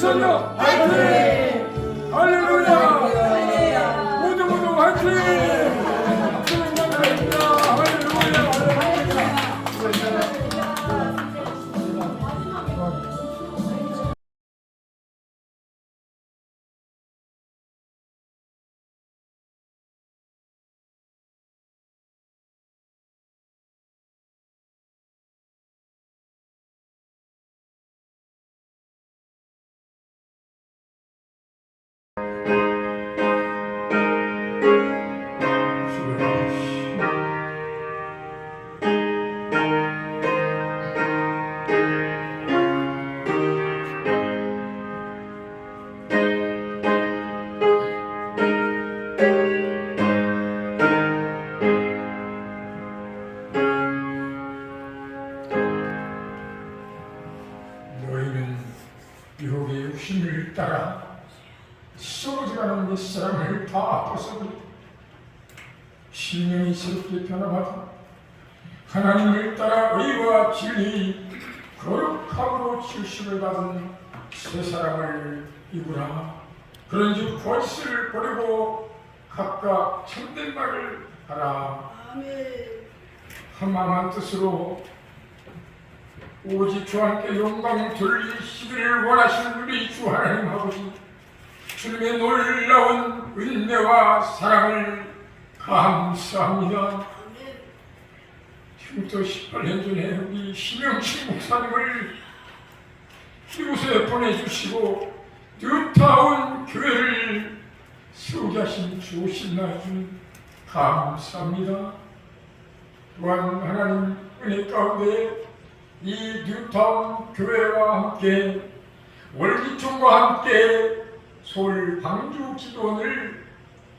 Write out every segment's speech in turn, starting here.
선녀 화이팅! 할렐루야! 모두 화이팅! 너희는 유혹의 육신을 따라 쏟아져가는 옛사람을 다 벗어버리고 신령이 새롭게 변화받아 하나님을 따라 의와 진리 거룩함으로 지으심을 받은 새 사람을 입으라. 그런즉 거짓을 버리고 각각 참된 말을 하라. 한 마음 한 뜻으로 오직 주님께 영광 돌리시기를 원하시는 우리 주 하나님 아버지, 주님의 놀라운 은혜와 사랑을 감사합니다. 지금부터 18년 전에 우리 심영식 목사님을 이곳에 보내주시고 뉴타운 교회를 세우게 하신 주신 나님 감사합니다. 또한 하나님 은혜 가운데 이 뉴타운 교회와 함께 월기총과 함께 서울 방주 기도원을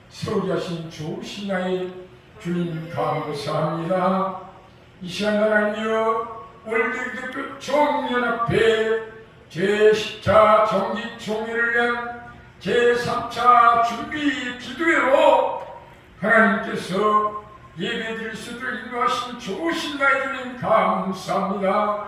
세우게 하신 주신 나의 주님 감사합니다. 이 시간 하나님이여 월드기독교 총연합회 제10차 정기총회를 위한 제3차 준비 기도회로 하나님께서 예배드릴 수 있도록 인도하신 좋으신 나의 주님 감사합니다.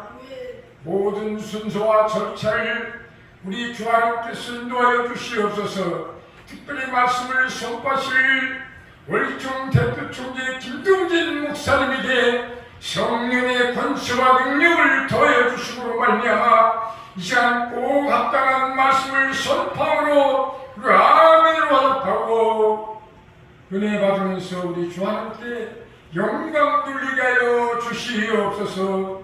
모든 순서와 절차를 우리 주 하나님께서 인도하여 주시옵소서. 특별히 말씀을 선포하실 월기총 대표 총재 김동진 목사님에게 성령의 권세와 능력을 더해 주심으로 말미암아 이 시간 꼭 합당한 말씀을 선포함으로 우리 아멘으로 화답하고 은혜 받으면서 우리 주 하나님께 영광 돌리게 하여 주시옵소서.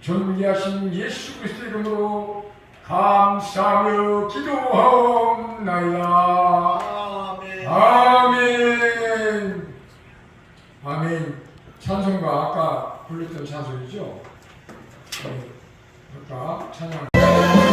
존귀하신 예수 그리스도 이름으로 감사하며 기도하옵나이다. 아멘. 아멘. 찬송가 아까 불렀던 찬송이죠? 네. 아까 찬양. Thank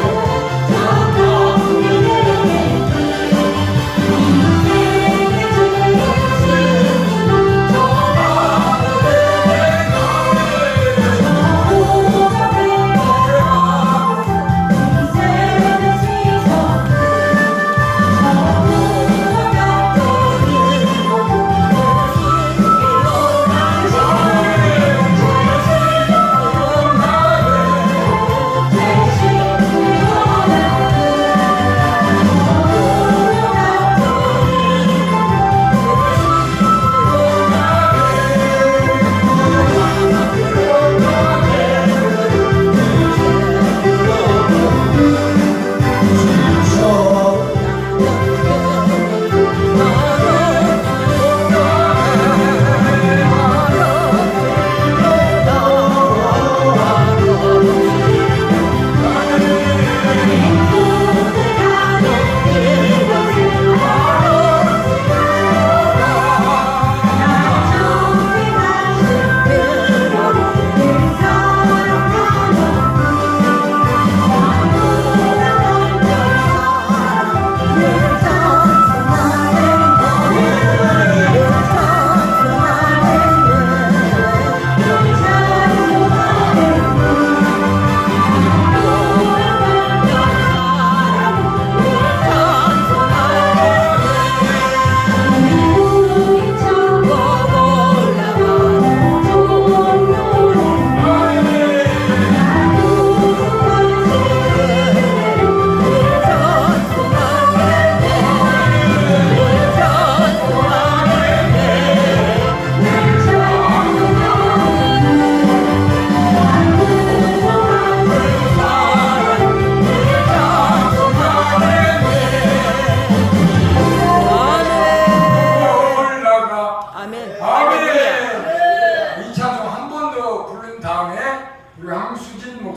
you.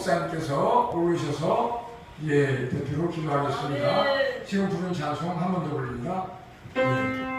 목사님께서 오르셔서 대표로 기도하겠습니다. 아멘. 지금 부른 찬송 한 번 더 올립니다. 예.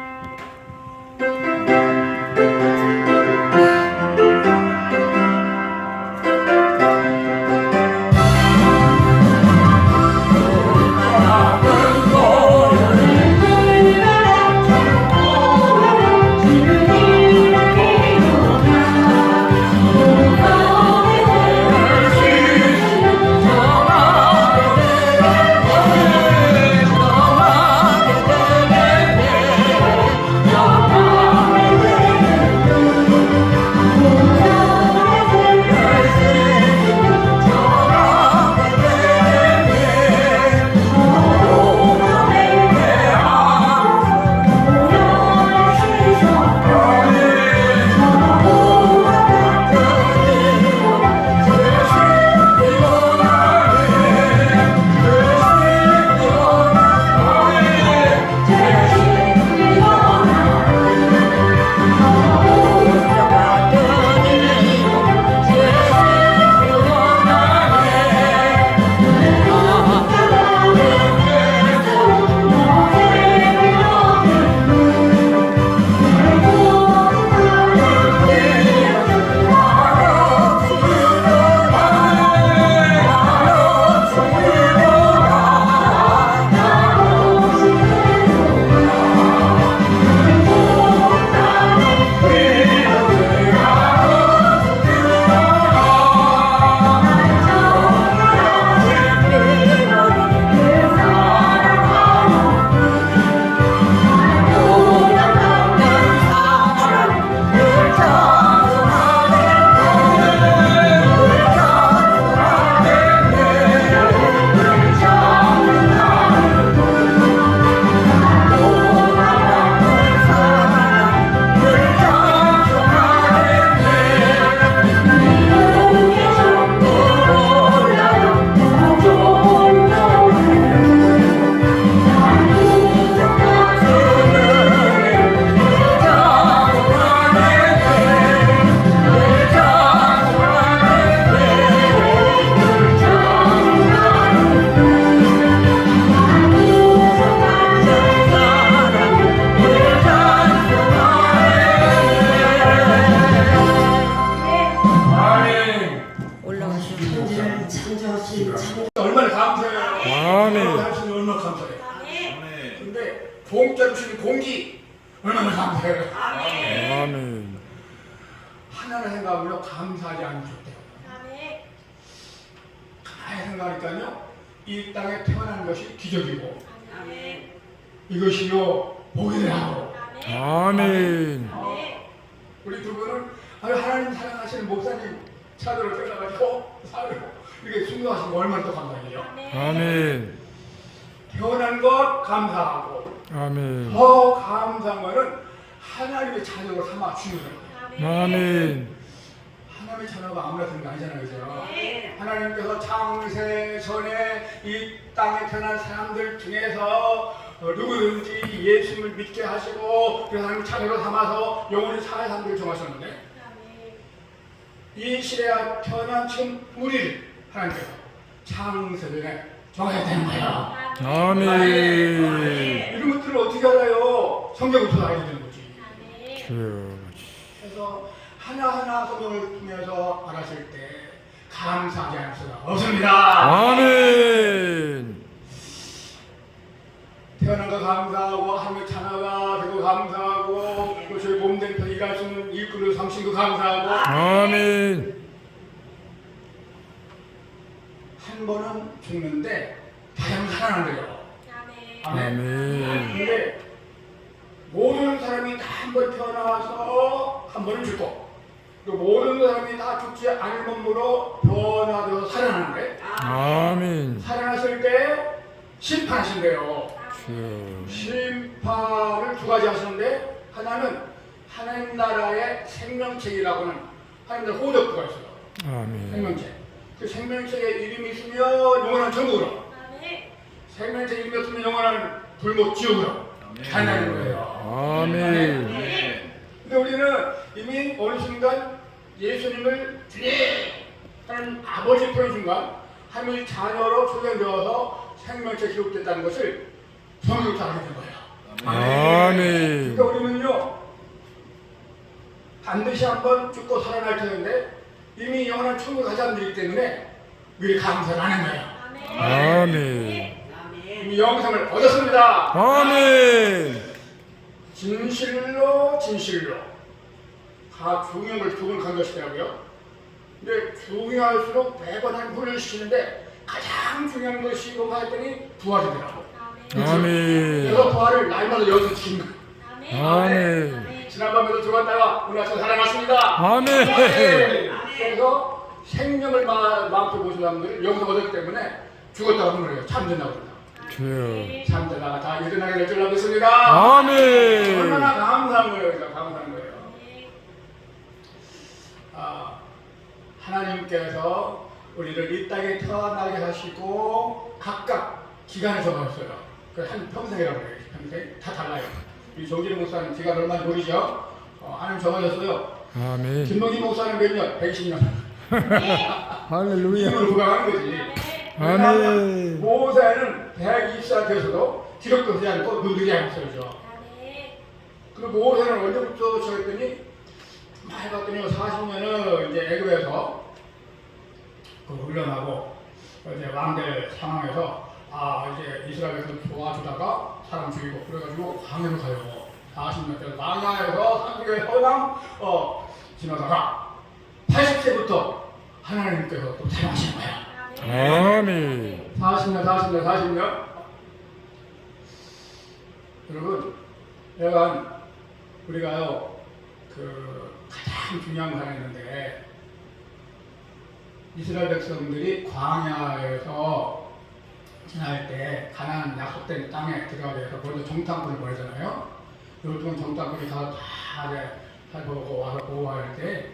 얼마나 감사해요. 아멘. 하시니 얼마나 감사해요. 근데 공짜로 주신 공기 얼마나 감사해요. 아멘. 하나를 생각하면 감사하지 않으면 좋대요. 가만히 생각하니까요, 이 땅에 태어난 것이 기적이고 이것이요 복이라고. 아멘. 우리 두 분은 하나님 사랑하시는 목사님 차도를 떠나가지고 살고 이렇게 순교하신 거 얼마나 더 감사해요. 아멘. 태어난 것 감사하고 아멘. 더 감사한 거는 하나님의 자녀로 삼아 주는 거예요. 아멘. 하나님의 자녀가 아무나 되는 게 아니잖아요. 그죠? 하나님께서 창세 전에 이 땅에 태어난 사람들 중에서 누구든지 예수님을 믿게 하시고 그 하나님 자녀로 삼아서 영원히 사는 사람들을 정하셨는데 이 시대에 태어난 지금 우리를 하나님께서 창세 전에 정해야 되는 거예요. 아멘. 이런 것들을 어떻게 알아요? 성경부터 알아야 되는 거지. 그래서 하나하나 성경을 통해서 알았을 때 감사하지 않을 수가 없습니다. 아멘. 태어난 거 감사하고 하나님의 자녀가 되고 감사하고 또 저희 몸된 편 일할 수 있는 일꾼을 삼신 거 감사하고 아멘. 한 번은 죽는데 다시 한번 살아난대요. 아멘. 근데 모든 사람이 다 한 번 태어나서 한 번은 죽고 또 모든 사람이 다 죽지 않을 몸으로 변화되어서 살아나는데 아멘. 살아났을 때 심판하신대요. 심판을 두 가지 하시는데 하나는 하나님 나라의 생명책이라고는 하나님 나라 호적부가 있어요. 아멘. 생명책. 그 생명책에 이름이 있으면 영원한 천국으로, 생명책 이름이 없으면 영원한 불못 지옥으로 간다는 거예요. 아멘. 근데 우리는 이미 어느 순간 예수님을 주님 하나님 아버지 표현 순간 하나님의 자녀로 소생되어서 생명체 기록됐다는 것을 성경에서 알게 된 거예요. 아멘. 그러니까 우리는요 반드시 한번 죽고 살아날 텐데 이미 영원한 천국에 가지 않기 때문에 미리 감사를 하는 거예요. 아멘. 이미 영생을 얻었습니다. 아멘. 진실로 다 중요한 걸 두번 간 것이더라고요. 근데 중요할수록 매번 한 훈련을 시키는데 가장 중요한 것이 뭔가 했더니 부활이더라고. 아멘. 그래서 부활을 날마다 연습시킨 거예요. 아멘. 지난밤에도 들어갔다가 오늘 아침에 살아났습니다. 아멘. 그래서 생명을 마음껏 보신 사람들은 영생 얻었기 때문에 죽었다고 하는 거예요. 잠든다고 합니다. 주여. 잠들다가 다 일어나게 될 줄 믿습니다. 아멘. 얼마나 감사한 거예요. 감사한 거예요. 하나님께서 우리를 이 땅에 태어나게 하시고 각각 기간을 정하셨어요. 한 평생이라고 해요. 평생 다 달라요. 이 정진우 목사님 기간 얼마나 모르죠? 하나님 정하셨어요. 아멘. 김동진 목사는 몇 년? 120년. 할렐루야. 이걸 구강하는 거지. 아멘. 모세는 120살 돼서도 기록도 되지 않고 눈들이 않았어요. 그리고 모세는 언제부터 시작했더니 많이 봤더니 40년은 이제 애굽에서 그 훈련하고 이제 왕들 상황에서 이제 이스라엘에서 도와주다가 사람 죽이고 그래가지고 광야로 가요. 40년 동안 광야에서 산중에 허당 지나다가 80세부터 하나님께서 또 사용하신 거예요. 아멘. 40년. 여러분, 약간 우리가요 그 가장 중요한 거 하나 있는데 이스라엘 백성들이 광야에서 지날 때 가나안 약속된 땅에 들어가기 위해서 먼저 정탐꾼을 보내잖아요. 요즘 정탐꾼이 가서 다 살펴보고 와서 보호할 때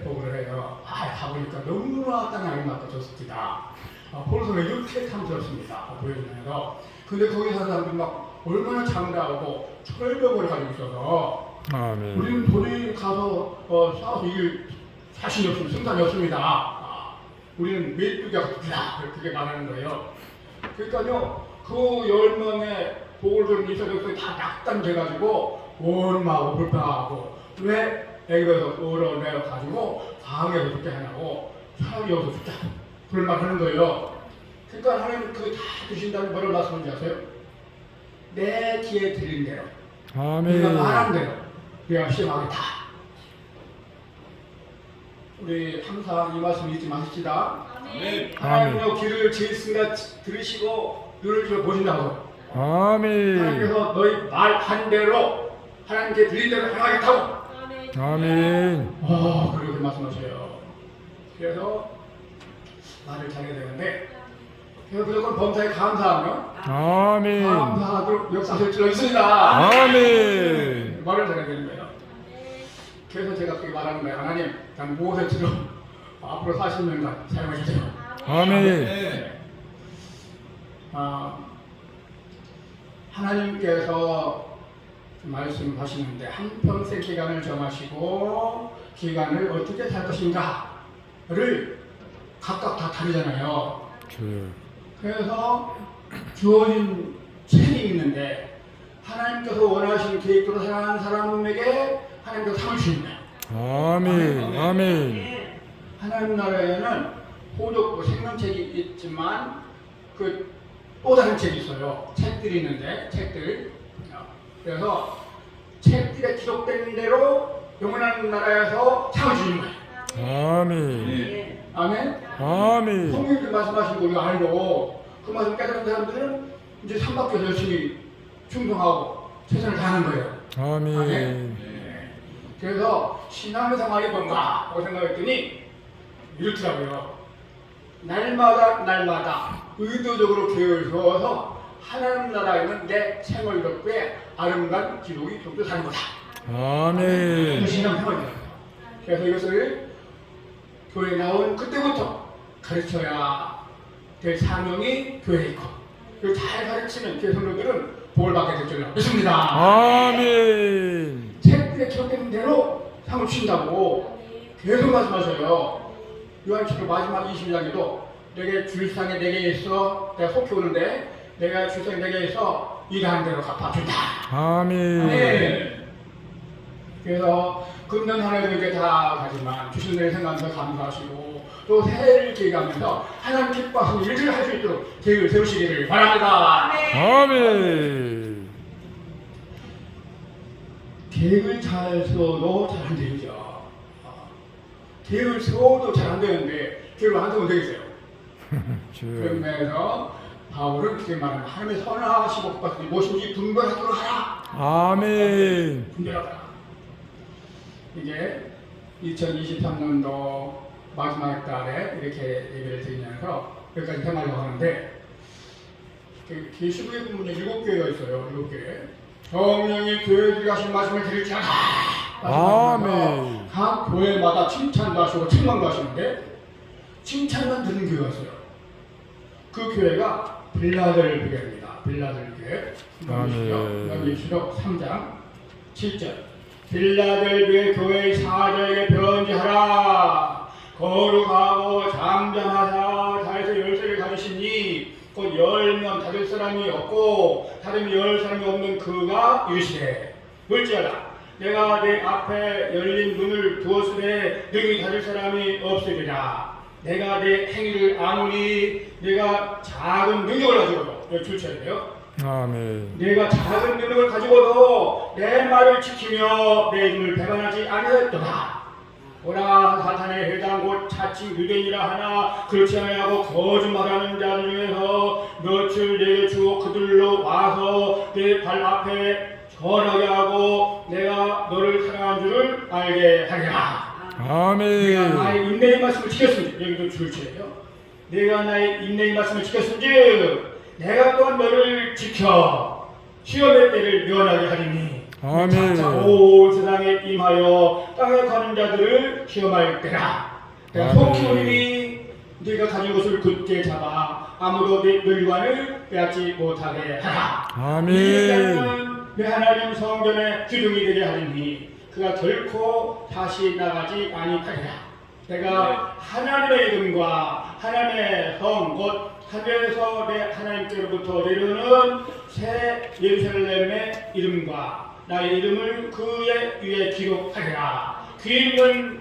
보고를 해요. 가보니까 너무나 땅이 아름답고 좋습니다. 벌써 이렇게 탐스럽습니다. 보여주면서. 근데 거기 사는 사람들이 막 얼마나 장대하고 철벽을 가지고 있어서 아멘. 우리는 도저히 가서 싸워서 이길 자신이 없습니다. 승산이 없습니다. 우리는 메뚜기가 같다. 그렇게 말하는 거예요. 그러니까요, 그 10명의 복을 준 이스라엘 백성이 다 낙담돼가지고 원망하고 불평하고 왜 애굽에서 끌어내가지고 광야에서 죽게 하냐고 차라리 여기서 죽자. 그런 말 하는 거예요. 그러니까 하나님 그거 다 주신 다음에 뭐라고 말씀하는지 아세요? 내 귀에 들린 대로 네가 말한 대로 내가 시행하겠다. 우리 항상 이 말씀 잊지 마십시다. 하나님의 귀를 제 순간 들으시고 눈을 좀 보신다고. 아멘. 하나님께서 너희 말한 대로 하나님께 들린 대로 행하겠다고. 아멘. 그렇게 말씀하셔요. 그래서 말을 잘해야 되는데 그래서 무조건 범사에 감사하며 아멘. 감사하도록 역사하실 줄 믿습니다. 아멘. 말을 잘해야 되는 거예요. 그래서 제가 그렇게 말하는 거예요. 하나님, 난 모세처럼 앞으로 40년간 사용해 주세요. 아멘. 하나님께서 말씀하시는데 한평생 기간을 정하시고 기간을 어떻게 살 것인가를 각각 다 다르잖아요. 그래서 주어진 책이 있는데 하나님께서 원하시는 계획대로 살아가는 사람에게 하나님께서 상을 주신 거예요. 아멘. 아멘. 하나님 나라에는 호적고 생명책이 있지만 그 또 다른 책이 있어요. 책들이 있는데 책들. 그래서 책들에 기록된 대로 영원한 나라에서 상을 주는 거예요. 아멘. 아멘. 아멘. 성경이 말씀하신 거 우리가 알고 그 말씀 깨달은 사람들은 이제 삼박교에서 열심히 충성하고 최선을 다하는 거예요. 아멘. 그래서 신앙의 생활이 뭔가 하고 생각했더니 이렇더라고요. 날마다 의도적으로 계획해서 하나님 나라에는 내 생활 덕후에 아름다운 기록이 좀 더 사는 거다. 아멘. 그 신앙 생활이에요. 그래서 이것을 교회에 나온 그때부터 가르쳐야 될 사명이 교회에 있고 그걸 잘 가르치는 교회 성도들은 복을 받게 될 줄 믿습니다. 아멘. 책들에 기록된 대로 상을 주신다고 계속 말씀하셔요. 요한계시록 마지막 22장에도 내게 줄상에 내게 있어 내가 속히 오는데 내가 줄상에 내게 있어 일하는 대로 갚아준다. 아멘. 네. 그래서 금년 한 해도 이제 다 가지만 주신 일 생각하면서 감사하시고 또 새해를 기획하면서 하나님 기뻐하시는 일들을 할 수 있도록 계획을 세우시기를 바랍니다. 아멘. 계획을 잘 세워도 잘 안 되죠. 계획을 세워도 잘 안 되는데 계획을 안 세우면 되겠어요. 그런 면에서 바울은 그렇게 말하면 하나님의 선하시고 기뻐하시는 무엇인지 분별하도록 하라. 아멘. 분별하라. 이게 2023년도 마지막 달에 이렇게 예배를 드리면서 여기까지 생각하려고 하는데 계시록의 부분에 7개가 있어요. 7개. 성령이 교회들이 하신 말씀을 드릴지어다. 아멘. 각 교회마다 칭찬도 하시고 책망도 하시는데 칭찬만 듣는 교회가 있어요. 그 교회가 빌라델비아입니다. 빌라델비아. 아멘. 계시록 3장 7절. 빌라델비아 교회의 사자에게 편지하라. 거룩하고 잠잠하사 자에서 열쇠를 가지시니 곧 열면 닫을 사람이 없고 닫으면 열 사람이 없는 그가 이르시되 볼지어다 내가 내 앞에 열린 문을 두었으되 능히 닫을 사람이 없으리라. 내가 내 행위를 아노니 내가 작은 능력을 가지고도 여기 줄쳐야 돼요. 아멘. 내가 작은 능력을 가지고도 내 말을 지키며 내 이름을 배반하지 아니하였도다. 오라 사탄의 회당 곧 자칭 유대인이라 하나 그렇지 아니하고 거짓말하는 자들 중에서 며칠 내게 주어 그들로 와서 내 발 앞에 절하게 하고 내가 너를 사랑한 줄을 알게 하리라. 내가 아멘. 나의 인내의 말씀을 지켰은지 여기도 줄치예요. 내가 나의 인내의 말씀을 지켰은지 내가 또한 너를 지켜 시험의 때를 면하게 하리니 아멘. 자, 온 세상에 임하여 땅에 가는 자들을 시험할 때라. 내가 아멘. 속히 오리니 네가 가진 것을 굳게 잡아 아무도 내 멸관을 빼앗지 못하게 하라. 아멘. 이 자는 내 하나님 성전의 기둥이 되게 하리니 그가 결코 다시 나가지 아니하리라. 내가 하나님의 이름과 하나님의 성 곧 하늘에서 내 하나님께로부터 내려오는 새 예루살렘의 이름과 나의 이름을 그의 위에 기록하리라. 귀 있는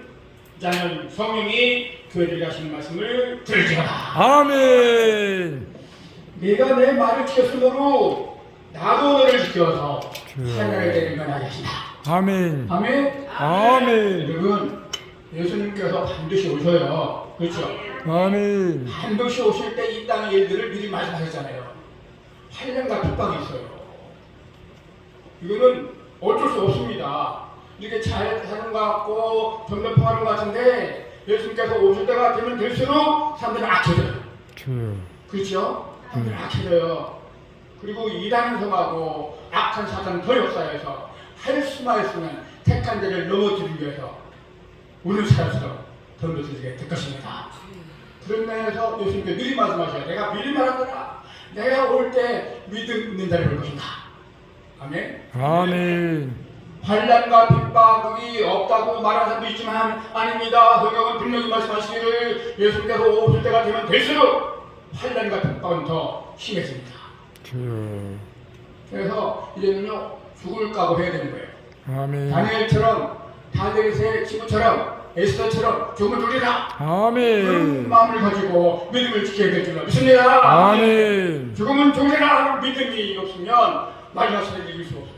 자는 성령이 교회들이 하시는 말씀을 들으리라. 아멘. 네가 내 말을 지켰으므로 나도 너를 지켜서 주여. 하늘에 내리면하게 하시다. 아멘. 아멘. 아멘. 여러분 예수님께서 반드시 오셔요. 그렇죠? 아멘. 반드시 오실 때 이 땅의 일들을 미리 말씀하셨잖아요. 환난과 핍박이 있어요. 이거는 어쩔 수 없습니다. 이렇게 잘 사는 것 같고 점점 평화로운 것 같은데 예수님께서 오실 때가 되면 될수록 사람들은 악해져요. 주여. 그렇죠? 사람들은 악해져요. 그리고 이단을 성하고 악한 사탄 더 역사에서 할 수만 있으면 택한 자를 넘어뜨리기 위해서 오늘 사람처럼 덤벼들게 될 것입니다. 그런 면에서 예수님께 미리 말씀하셔요. 내가 미리 말하노라. 내가 올 때 믿음 있는 자를 볼 것인가. 아멘. 아멘. 환난과 핍박이 없다고 말하는 사람도 있지만 아닙니다. 성경은 분명히 말씀하시기를 예수님께서 오실 때가 되면 될수록 환난과 핍박은 더 심해집니다. 주여. 그래서 이제는요 죽을 각오해야 되는 거예요. 아멘. 다니엘처럼 다니엘의 친구처럼 에스더처럼 죽음을 돌리라. 그런 아멘. 마음을 가지고 믿음을 지켜야 될 줄로 믿습니다. 아멘. 죽음은 돌리라 하는 믿음이 없으면 마지막 시대를 이길 수 없어요.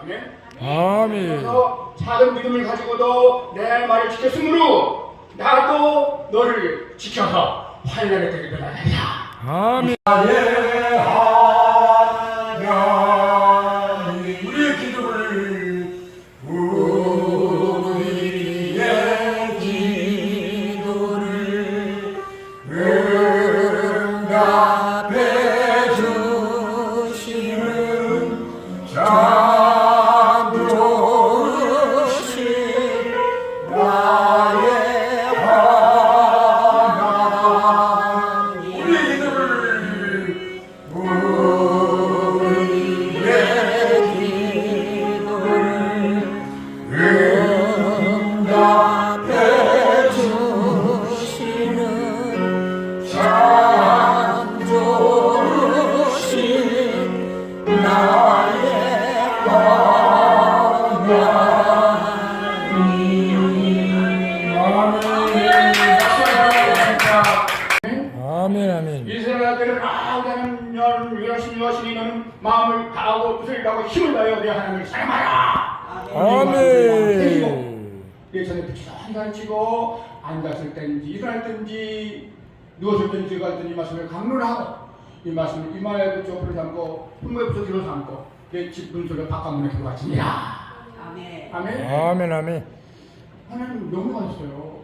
아멘. 아멘. 그래서 작은 믿음을 가지고도 내 말을 지켰으므로 나도 너를 지켜서 환난의 때를 면하리라. 아멘. 우리의 기도를 응답해 주시는 참좋으신 나의 하나님. 우리의 기도를 아멘 아멘. 이스라엘들은 우리는 여호와신 여호와신이 너는 마음을 다하고 뜻을 다하고 힘을 다하여 내 하나님을 사랑하라. 아멘. 내 전에 붙여서 한잔 치고 앉았을 때인지 일어날 때인지 누웠을 때인지 들어갈 때 이 말씀을 강론하고 이 말씀을 이마에 붙여 불을 담고 흠모에 붙여 뒤로 삼고 내 집 문소를 바깥문에 들어가지니라. 아멘. 아멘. 아멘 아멘. 하나님 너무 맛있어요.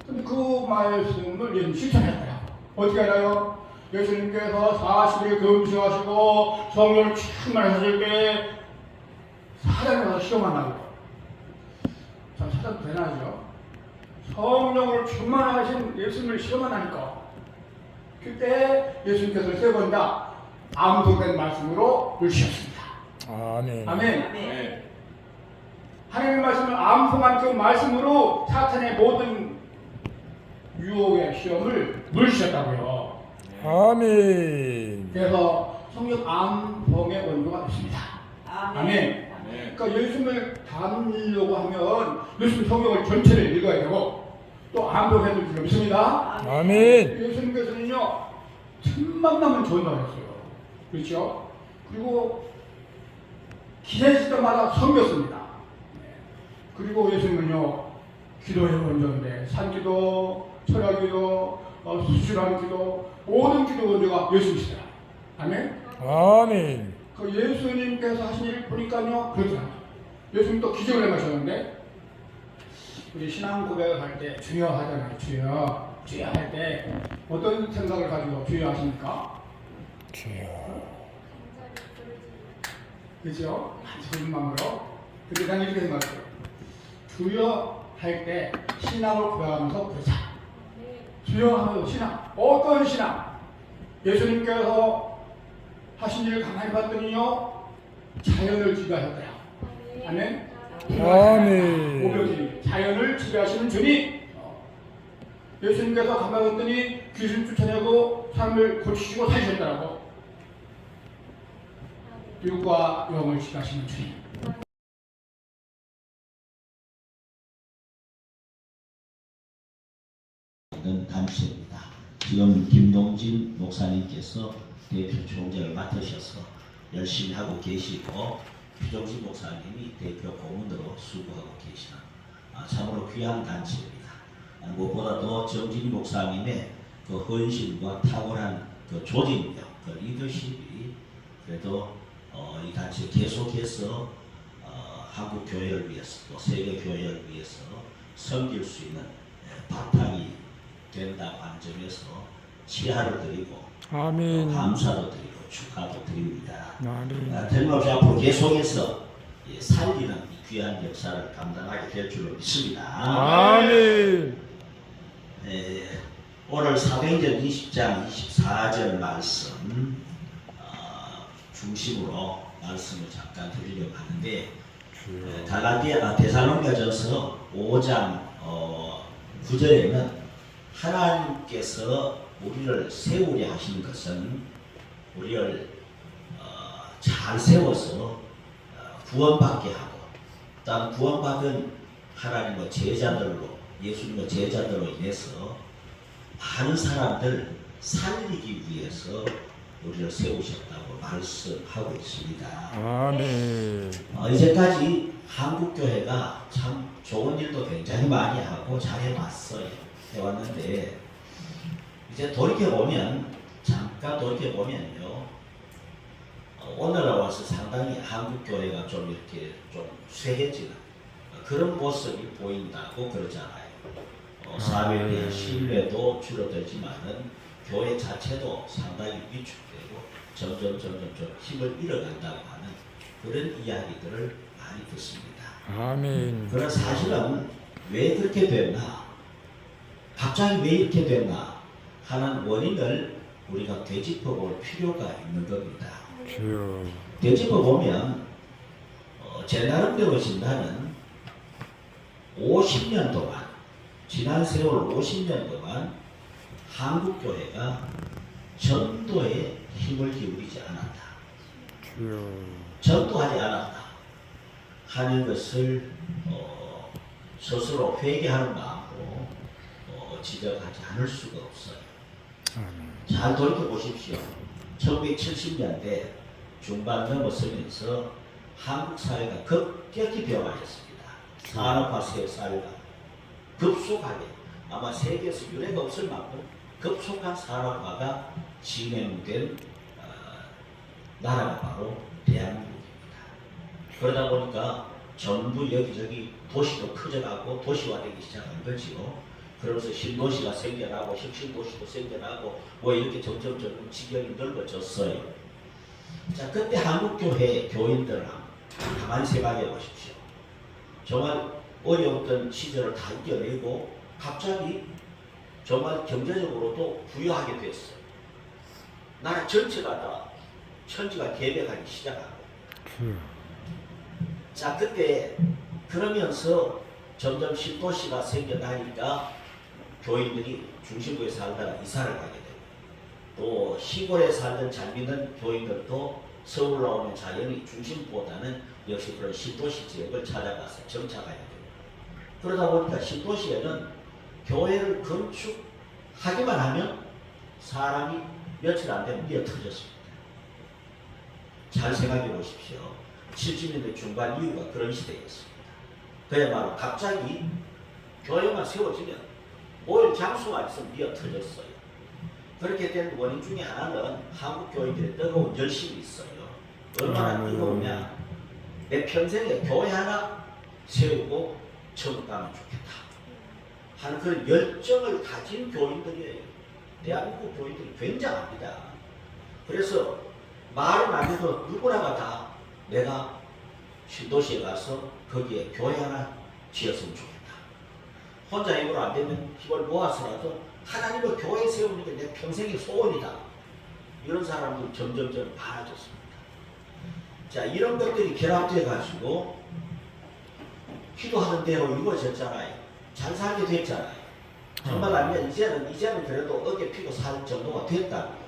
근데 그 말씀을 예수님 실천했어요. 어떻게 알아요? 예수님께서 40일 금식하시고 성령을 충만하실 때 사단에 가서 시험한다고. 참 사단 대단하죠. 성령을 충만하신 예수님을 시험하니까 그때 예수님께서 세 번 다 암송된 말씀으로 물으셨습니다. 아멘. 아멘. 아멘. 하나님의 말씀을 암송한 그 말씀으로 사탄의 모든 유혹의 시험을 물으셨다고요. 아멘. 그래서 성령 암송의 원조가 됐습니다. 아멘. 그러니까 예수님을 닮으려고 하면 예수님 성경을 전체를 읽어야 되고 또 암송해줄 줄 믿습니다. 아멘. 예수님께서는요 틈만 나면 전도했어요. 그렇죠? 그리고 기회질 때마다 섬겼습니다. 그리고 예수님은요 기도의 원조인데 산기도, 철학기도, 수술한 기도 모든 기도 원조가 예수님이시다. 아멘. 아멘. 그 예수님께서 하신 일을 보니까요 그렇잖아요. 예수님도 기적을 행하셨는데 우리 신앙 고백을 할 때 주여 하잖아요. 주여 주여 할 때 어떤 생각을 가지고 주여 하십니까? 주여. 그죠? 한숨 마음으로. 근데 난 이렇게 생각해요. 주여 할 때 신앙을 고백하면서 부르자. 주여 하면서 신앙. 어떤 신앙? 예수님께서 하신 일을 가만히 봤더니요 자연을 지배하셨더라. 아멘. 아멘. 오병진 자연을 지배하시는 주님. 예수님께서 가만히 봤더니 귀신 쫓아내고 사람을 고치시고 살리셨더라고. 육과 영을 지배하시는 주님. 단체입니다. 지금 김동진 목사님께서 대표 총재를 맡으셔서 열심히 하고 계시고 표종신 목사님이 대표 고문으로 수고하고 계시는 참으로 귀한 단체입니다. 무엇보다도 정진희 목사님의 그 헌신과 탁월한 그 조직력, 그 리더십이 그래도 이 단체 계속해서 한국 교회를 위해서 또 세계 교회를 위해서 섬길 수 있는 바탕이 된다고 하는 점에서 치하를 드리고 아멘. 감사도 드리고 축하도 드립니다. 아멘. 틀림없이 앞으로 계속해서 살리는 이 귀한 역사를 감당하게 될 줄로 믿습니다. 아멘. 오늘 사도행전 20장 24절 말씀 중심으로 말씀을 잠깐 드리려고 하는데 데살로니가전서 5장 9절에는 하나님께서 우리를 세우려 하신 것은 우리를 잘 세워서 구원받게 하고 또한 구원받은 하나님의 제자들로 예수님의 제자들로 인해서 많은 사람들 살리기 위해서 우리를 세우셨다고 말씀하고 있습니다. 아멘. 이제까지 한국교회가 참 좋은 일도 굉장히 많이 하고 잘해왔어요. 해왔는데 이제 돌이켜보면 잠깐 돌이켜보면요 오늘날 와서 상당히 한국교회가 좀 이렇게 좀 쇠해지는 그런 모습이 보인다고 그러잖아요. 사회에 대한 신뢰도 줄어들지만은 교회 자체도 상당히 위축되고 점점 좀 힘을 잃어간다고 하는 그런 이야기들을 많이 듣습니다. 아멘. 그런 사실은 왜 그렇게 됐나? 갑자기 왜 이렇게 됐나? 하는 원인을 우리가 되짚어 볼 필요가 있는 겁니다. 주여. 되짚어 보면 제 나름대로 진단은 50년 동안 지난 세월 50년 동안 한국교회가 전도에 힘을 기울이지 않았다. 주여. 전도하지 않았다 하는 것을 스스로 회개하는 마음으로 지적하지 않을 수가 없어요. 아멘. 잘 돌이켜 보십시오. 1970년대 중반 넘어서면서 한국 사회가 급격히 변화했습니다. 산업화 사회가 급속하게 아마 세계에서 유례가 없을 만큼 급속한 산업화가 진행된 나라가 바로 대한민국입니다. 그러다 보니까 전부 여기저기 도시도 커져가고 도시화되기 시작한 거지요. 그러면서 신도시가 생겨나고 혁신도시도 생겨나고 뭐 이렇게 점점 지경이 넓어졌어요. 자, 그때 한국교회 교인들은 가만히 생각해 보십시오. 정말 어려웠던 시절을 다 이겨내고 갑자기 정말 경제적으로도 부유하게 됐어요. 나라 전체가 다 천지가 개벽하기 시작하고. 주여. 자, 그때 그러면서 점점 신도시가 생겨나니까 교인들이 중심부에 살다가 이사를 가게 되고, 또 시골에 살던 잘 믿는 교인들도 서울 나오면 자연히 중심보다는 역시 그런 신도시 지역을 찾아가서 정착하게 됩니다. 그러다 보니까 신도시에는 교회를 건축하기만 하면 사람이 며칠 안 되면 미어 터졌습니다. 잘 생각해 보십시오. 70년대 중반 이후가 그런 시대였습니다. 그야말로 갑자기 교회만 세워지면 모일 장소가 있으면 미어 터졌어요. 그렇게 된 원인 중에 하나는 한국 교인들의 뜨거운 열심이 있어요. 얼마나 뜨거우냐. 내 평생에 교회 하나 세우고 천국 가면 좋겠다 하는 그런 열정을 가진 교인들이에요. 대한민국 교인들이 굉장합니다. 그래서 말은 안 해도 누구나가 다 내가 신도시에 가서 거기에 교회 하나 지었으면 좋겠다. 혼자 힘으로 안 되면 힘을 모아서라도 하나님의 교회 세우는 게 내 평생의 소원이다. 이런 사람들이 점점 많아졌습니다. 자, 이런 것들이 결합돼 가지고 기도하던 대로 이루어졌잖아요. 잘 살게 됐잖아요. 정말 아니면 이제는 그래도 어깨 피고 살 정도가 됐다고요.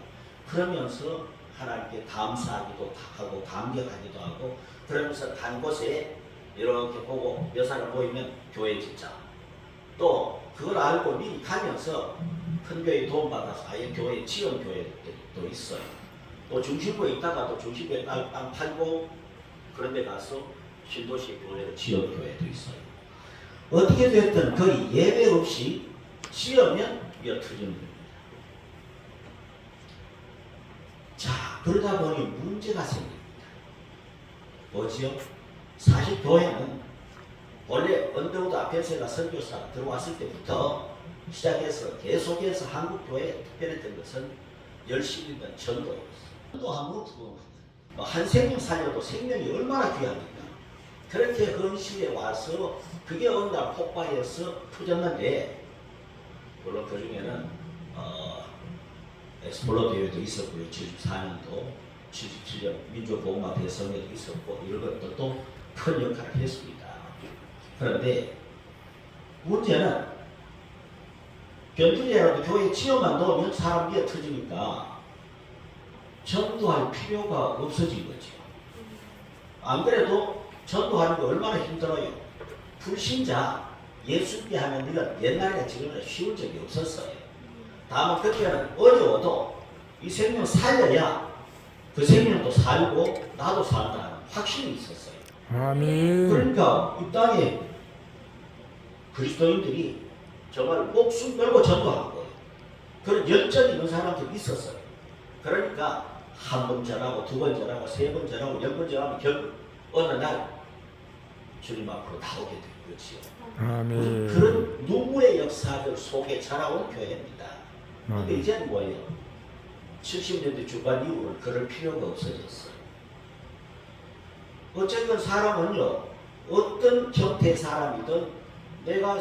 그러면서 하나님께 감사하기도 하고 감격하기도 하고, 그러면서 간 곳에 이렇게 보고 몇 사람 모이면 교회 짓자. 또 그걸 알고 미리 가면서 큰 교회 도움받아서 아예 교회 지원 교회도 있어요. 또 중심부에 있다가도 중심부에 땅 팔고 그런 데 가서 신도시 교회를 지원 교회도 있어요. 어떻게 됐든 거의 예외 없이 지으면 이어터지는 겁니다. 자, 그러다 보니 문제가 생깁니다. 뭐지요? 사실 교회는 원래 언더우드 아펜세가 선교사 들어왔을 때부터 시작해서 계속해서 한국 교회에 특별했던 것은 열심히는 전도였어요. 전도하면 한 생명 살려도 생명이 얼마나 귀합니까? 그렇게 그 시대에 와서 그게 어느 날 폭발해서 터졌는데, 물론 그 중에는 엑스플로 대회도 있었고요. 74년도 77년 민족보호막 대성회도 있었고, 이런 것들도 큰 역할을 했습니다. 그런데 문제는 견주제라도 교회 지어만 놓으면 사람이 터지니까 전도할 필요가 없어진 거죠. 안 그래도 전도하는 게 얼마나 힘들어요. 불신자 예수께 하면 네가 옛날에 지금은 쉬운 적이 없었어요. 다만 그때는 어려워도 이 생명 살려야 그 생명도 살고 나도 산다는 확신이 있었어요. 아멘. 그러니까 이 땅에 그리스도인들이 정말 목숨 걸고 전도한 거예요. 그런 열정이 있는 사람들이 있었어요. 그러니까 한 번 전하고 두 번 전하고 세 번 전하고 10번 전하면 어느 날 주님 앞으로 나오게 된 거지요. 아멘. 그런 누구의 역사들 속에 자라온 교회입니다. 근데 이제는 뭐예요? 70년대 중반 이후로 그럴 필요가 없어졌어요. 어쨌든 사람은요, 어떤 형태의 사람이든 내가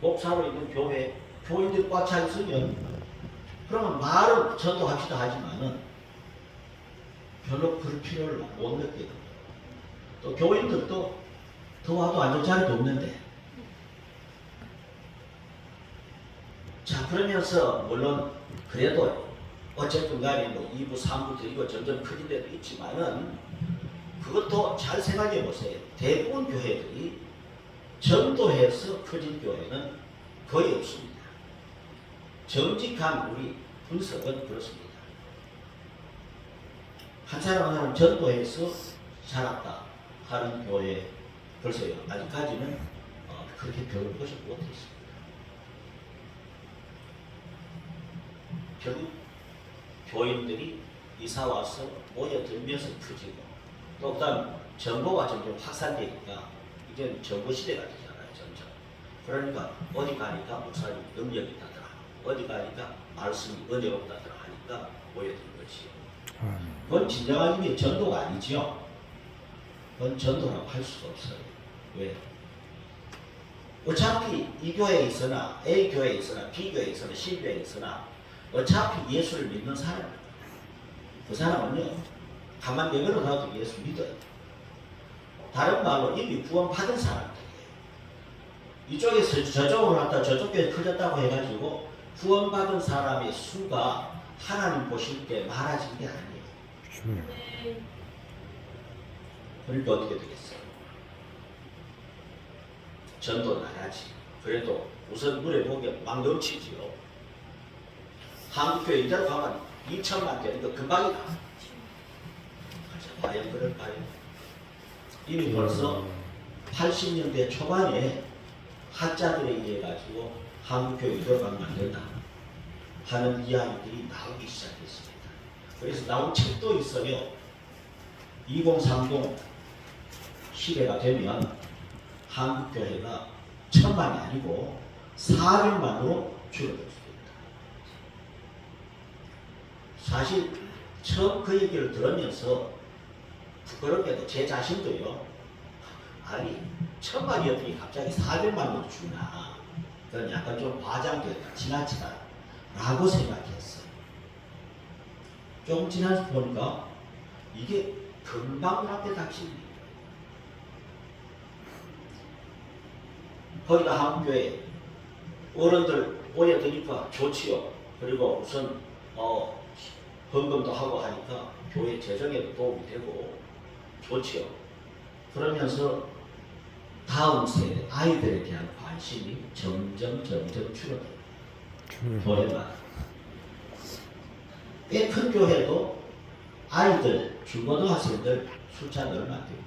목사로 있는 교회, 교인들 꽉 차 있으면 그러면 말은 전도합시다 하지만은 별로 그럴 필요를 못 느끼거든요. 또 교인들도 더 와도 앉을 자리도 없는데. 자, 그러면서 물론 그래도 어쨌든 간에 뭐 2부, 3부 드리고 점점 커진 데도 있지만은 그것도 잘 생각해 보세요. 대부분 교회들이 전도해서 커진 교회는 거의 없습니다. 정직한 우리 분석은 그렇습니다. 한 사람은 전도해서 살았다 하는 교회 글쎄요 아직까지는 그렇게 배울 것을 못했습니다. 결국 교인들이 이사 와서 모여들면서 커지고 또 그다음 정보가 점점 확산되니까 이제 정보 시대가 되잖아요. 점점. 그러니까 어디 가니까 목사님 능력이 있다더라, 어디 가니까 말씀이 은혜롭다더라 하니까 모여드는 거지요. 그건 진정한 의미의 전도가 아니지요. 그건 전도라고 할 수가 없어요. 왜? 어차피 이 교회에 있으나 A 교회에 있으나 B 교회에 있으나 C 교회에 있으나 어차피 예수를 믿는 사람입니다. 그 사람은요 가만 내버려놔도 예수 믿어요. 다른 말로 이미 구원받은 사람들이에요. 이쪽에서 저쪽으로 갔다 저쪽 교회 커졌다고 해가지고 구원받은 사람의 수가 하나님 보실 때 많아진 게 아니에요. 그러니까 어떻게 되겠어요? 전도 나야지. 그래도 우선 물에 보면 막 넘치지요. 한국교회 이대로 가면 2천만 되니까 금방이다. 과연 그럴까요? 이미 벌써 80년대 초반에 학자들에 의해 가지고 한국교회 이대로 가면 안 된다 하는 이야기들이 나오기 시작했습니다. 그래서 나온 책도 있어요. 2030 시대가 되면 한국교회가 1000만이 아니고 400만으로 줄어들 수 있다. 사실 처음 그 얘기를 들으면서 부끄럽게도 제 자신도요. 아니 1000만이 어떻게 갑자기 400만으로 주나. 그건 약간 좀 과장됐다, 지나치다 라고 생각했어요. 조금 지나서 보니까 이게 금방 앞에 닥칩니다. 거기다 한국교회 어른들 모여드니까 좋지요. 그리고 우선 헌금도 하고 하니까 교회 재정에도 도움이 되고 좋지요. 그러면서 다음 세대 아이들에 대한 관심이 점점 줄어들어요. 교회마다. 꽤 큰 교회도 아이들, 중고등학생들 숫자는 얼마 안 됩니다.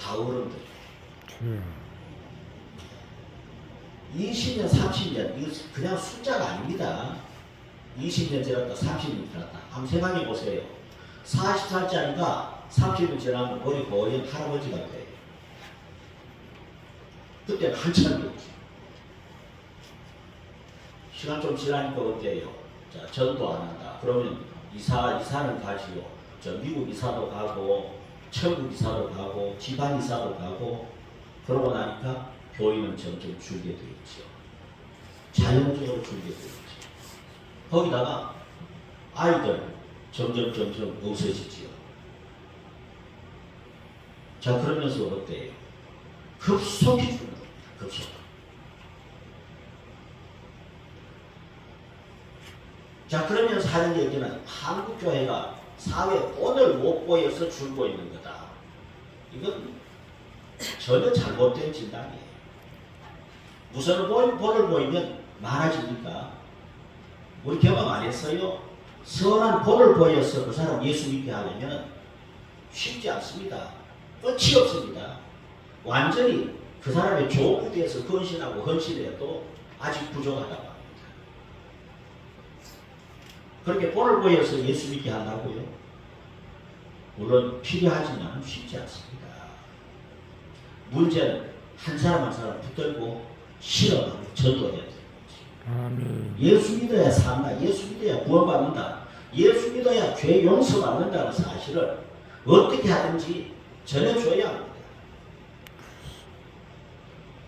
다 어른들. 20년, 30년, 이거 그냥 숫자가 아닙니다. 20년 지났다, 30년 지났다. 한번 생각해 보세요. 40살짜리가 30년 지나면 거의 할아버지가 돼요. 그때는 한참이었죠. 시간 좀 지나니까 어때요? 자, 전도 안 한다. 그러면 이사는 가지요. 저 미국 이사도 가고, 천국 이사도 가고, 집안 이사도 가고, 그러고 나니까 교인은 점점 줄게 되어 있죠. 자연적으로 줄게 되어 있죠. 거기다가 아이들 점점 없어지지요. 자, 그러면서 어때요? 급속히 주는 겁니다. 급속. 자, 그러면서 하는 얘기는 한국교회가 사회에 본을 못 보여서 줄고 있는 거다. 이건 전혀 잘못된 진단이에요. 우선 본을 보이면 많아지니까. 우리 경험 안 했어요? 선한 본을 보여서 그 사람 예수 믿게 하려면 쉽지 않습니다. 끝이 없습니다. 완전히 그 사람의 조국에서 헌신하고 헌신해도 아직 부족하다고 합니다. 그렇게 본을 보여서 예수 믿게 한다고요? 물론 필요하지만 쉽지 않습니다. 문제는 한 사람 한 사람 붙들고 실험하고 전도해야 되는 거지. 예수 믿어야 산다. 예수 믿어야 구원받는다. 예수 믿어야 죄 용서받는다는 사실을 어떻게 하든지 전해줘야 합니다.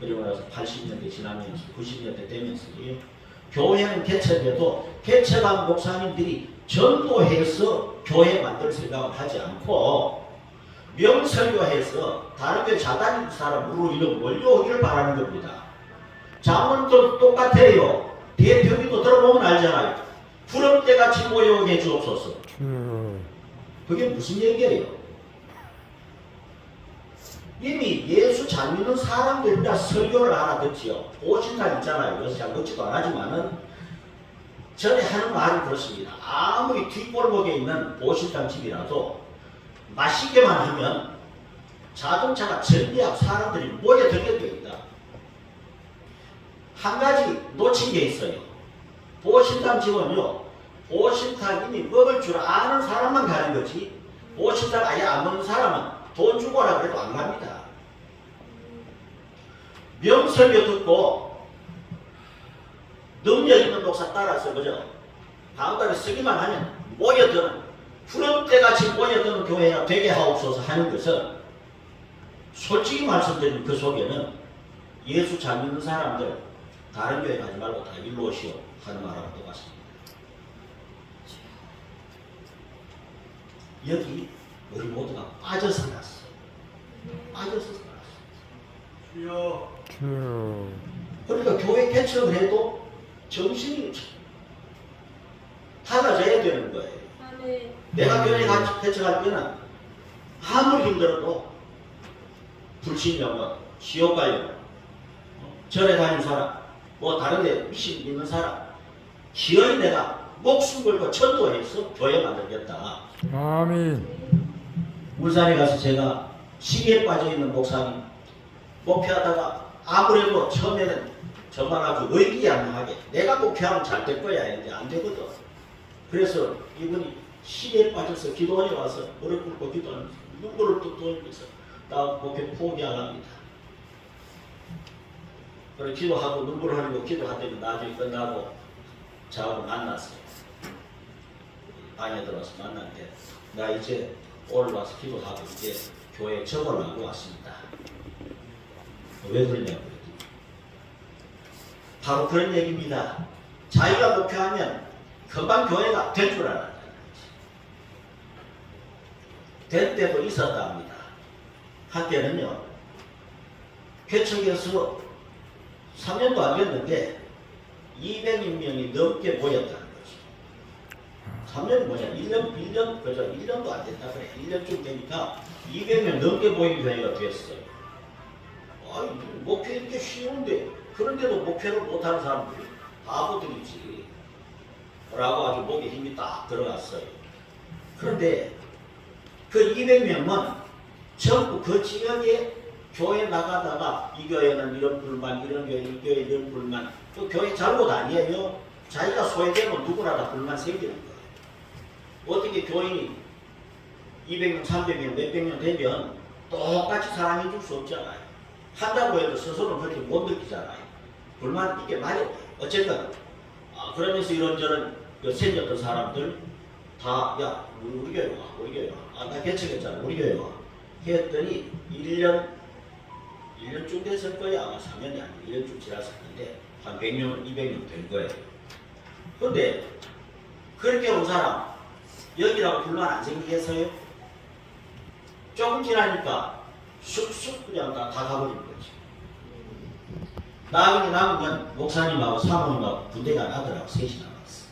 그리고 나서 80년대 지나면서 90년대 되면서도요. 교회는 개척해도 개척한 목사님들이 전도해서 교회 만들 생각을 하지 않고 명설교해서 다른 교회 잘 다니는 사람으로 이런 원료하기를 바라는 겁니다. 장로님도 똑같아요. 대표기도 들어보면 알잖아요. 구름대같이 모여오게 주옵소서. 그게 무슨 얘기예요? 이미 예수 잘 믿는 사람들이라 설교를 알아듣지요. 보신탕 있잖아요. 그래서 잘 듣지도 않았지만은 전에 하는 말이 그렇습니다. 아무리 뒷골목에 있는 보신탕 집이라도 맛있게만 하면 자동차가 전기하고 사람들이 모여들게 됩니다. 한 가지 놓친 게 있어요. 보신탕 집은요, 보신탕 이미 먹을 줄 아는 사람만 가는 거지, 보신탕 아예 안 먹는 사람은 돈 주고라 그래도 안 갑니다. 명설교 듣고 능력 있는 목사 따라서 그죠? 다음 달에 쓰기만 하면 모여드는, 푸른때같이 모여드는 교회가 되게 하옵소서 하는 것은, 솔직히 말씀드리면 그 속에는 예수 잘 믿는 사람들 다른 교회 가지 말고 다 일로 오시오 하는 말하고 똑같습니다. 여기 우리 모두가 빠져서 살았어. 빠져서 살았어. 주여. 주여. 그러니까 교회 개척을 해도 정신이 달라져야 되는 거예요. 내가 교회 개척할 때는 아무리 힘들어도 불신령은 지옥가요. 절에 다니는 사람, 뭐 다른데 미신 믿는 사람, 기어이 내가 목숨 걸고 전도해서 교회 만들겠다. 아멘. 울산에 가서 제가 시기에 빠져있는 목사님 목회하다가 아무래도 처음에는 정말 아주 의기양양하게 내가 목회하면 잘 될 거야 했는데 안 되거든. 그래서 이분이 시기에 빠져서 기도원에 와서 무릎 꿇고 기도하면서 눈물을 뚝 돌리면서 나 목회 포기 안 합니다. 그래 기도하고 눈물 흘리고 기도하더니 나중에 끝나고 저하고 만났어요. 방에 들어와서 만났는데 나 이제 오늘 와서 기도하고 이제 교회에 적어하고 왔습니다. 왜 그러냐고 그랬더니 바로 그런 얘기입니다. 자기가 목회하면 금방 교회가 될 줄 알았다. 될 때도 있었다 합니다. 한때는요, 개척에서 3년도 안 됐는데 200명이 넘게 모였다는 거죠. 3년이 뭐냐? 1년, 그죠? 1년도 안 됐다 그래. 1년쯤 되니까 200명 넘게 모인 교회가 됐어요. 아니, 목회 이렇게 쉬운데, 그런데도 목회를 못하는 사람들이 바보들이지. 라고 아주 목에 힘이 딱 들어갔어요. 그런데 그 200명은 전부 그 지역에 교회 나가다가 이 교회는 이런 불만, 이런 교회, 이 교회 이런 불만, 또 교회 잘못 아니에요. 자기가 소외되면 누구나 다 불만 생기는 거예요. 어떻게 교인이 200명, 300명, 몇백 명 되면 똑같이 사랑해 줄 수 없잖아요. 한다고 해도 스스로는 그렇게 못 느끼잖아요. 불만 이게 말이 어쨌든 그러면서 이런저런 생겼던 사람들 다 야 우리 교회 와, 우리 교회 와. 나 개척했잖아, 우리 교회 와. 했더니 1년쯤 됐을 거야. 아마 3년이 아니고 1년쯤 지났을 텐데 한 100명, 200명 된 거예요. 근데 그렇게 온 사람 여기라고 불만 안 생기겠어요? 조금 지나니까 쑥쑥 그냥 다 가버리는 거지. 나중에 남으면 목사님하고 사모님하고 군대가 나더라고. 셋이 남았어.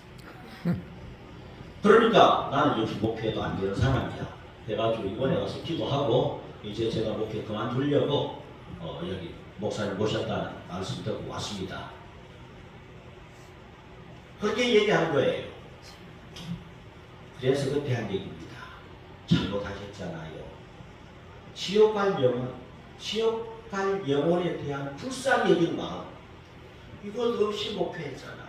그러니까 나는 역시 목회도 안 되는 사람이야. 해가지고 이번에 와서 기도하고 이제 제가 목회 그만두려고 여기 목사님 모셨다는 말씀 듣고 왔습니다. 그렇게 얘기한 거예요. 그래서 그때 한 얘기입니다. 잘못하셨잖아요. 지옥 갈 영혼에 대한 불쌍히 여긴 마음, 이것 없이 목회했잖아요.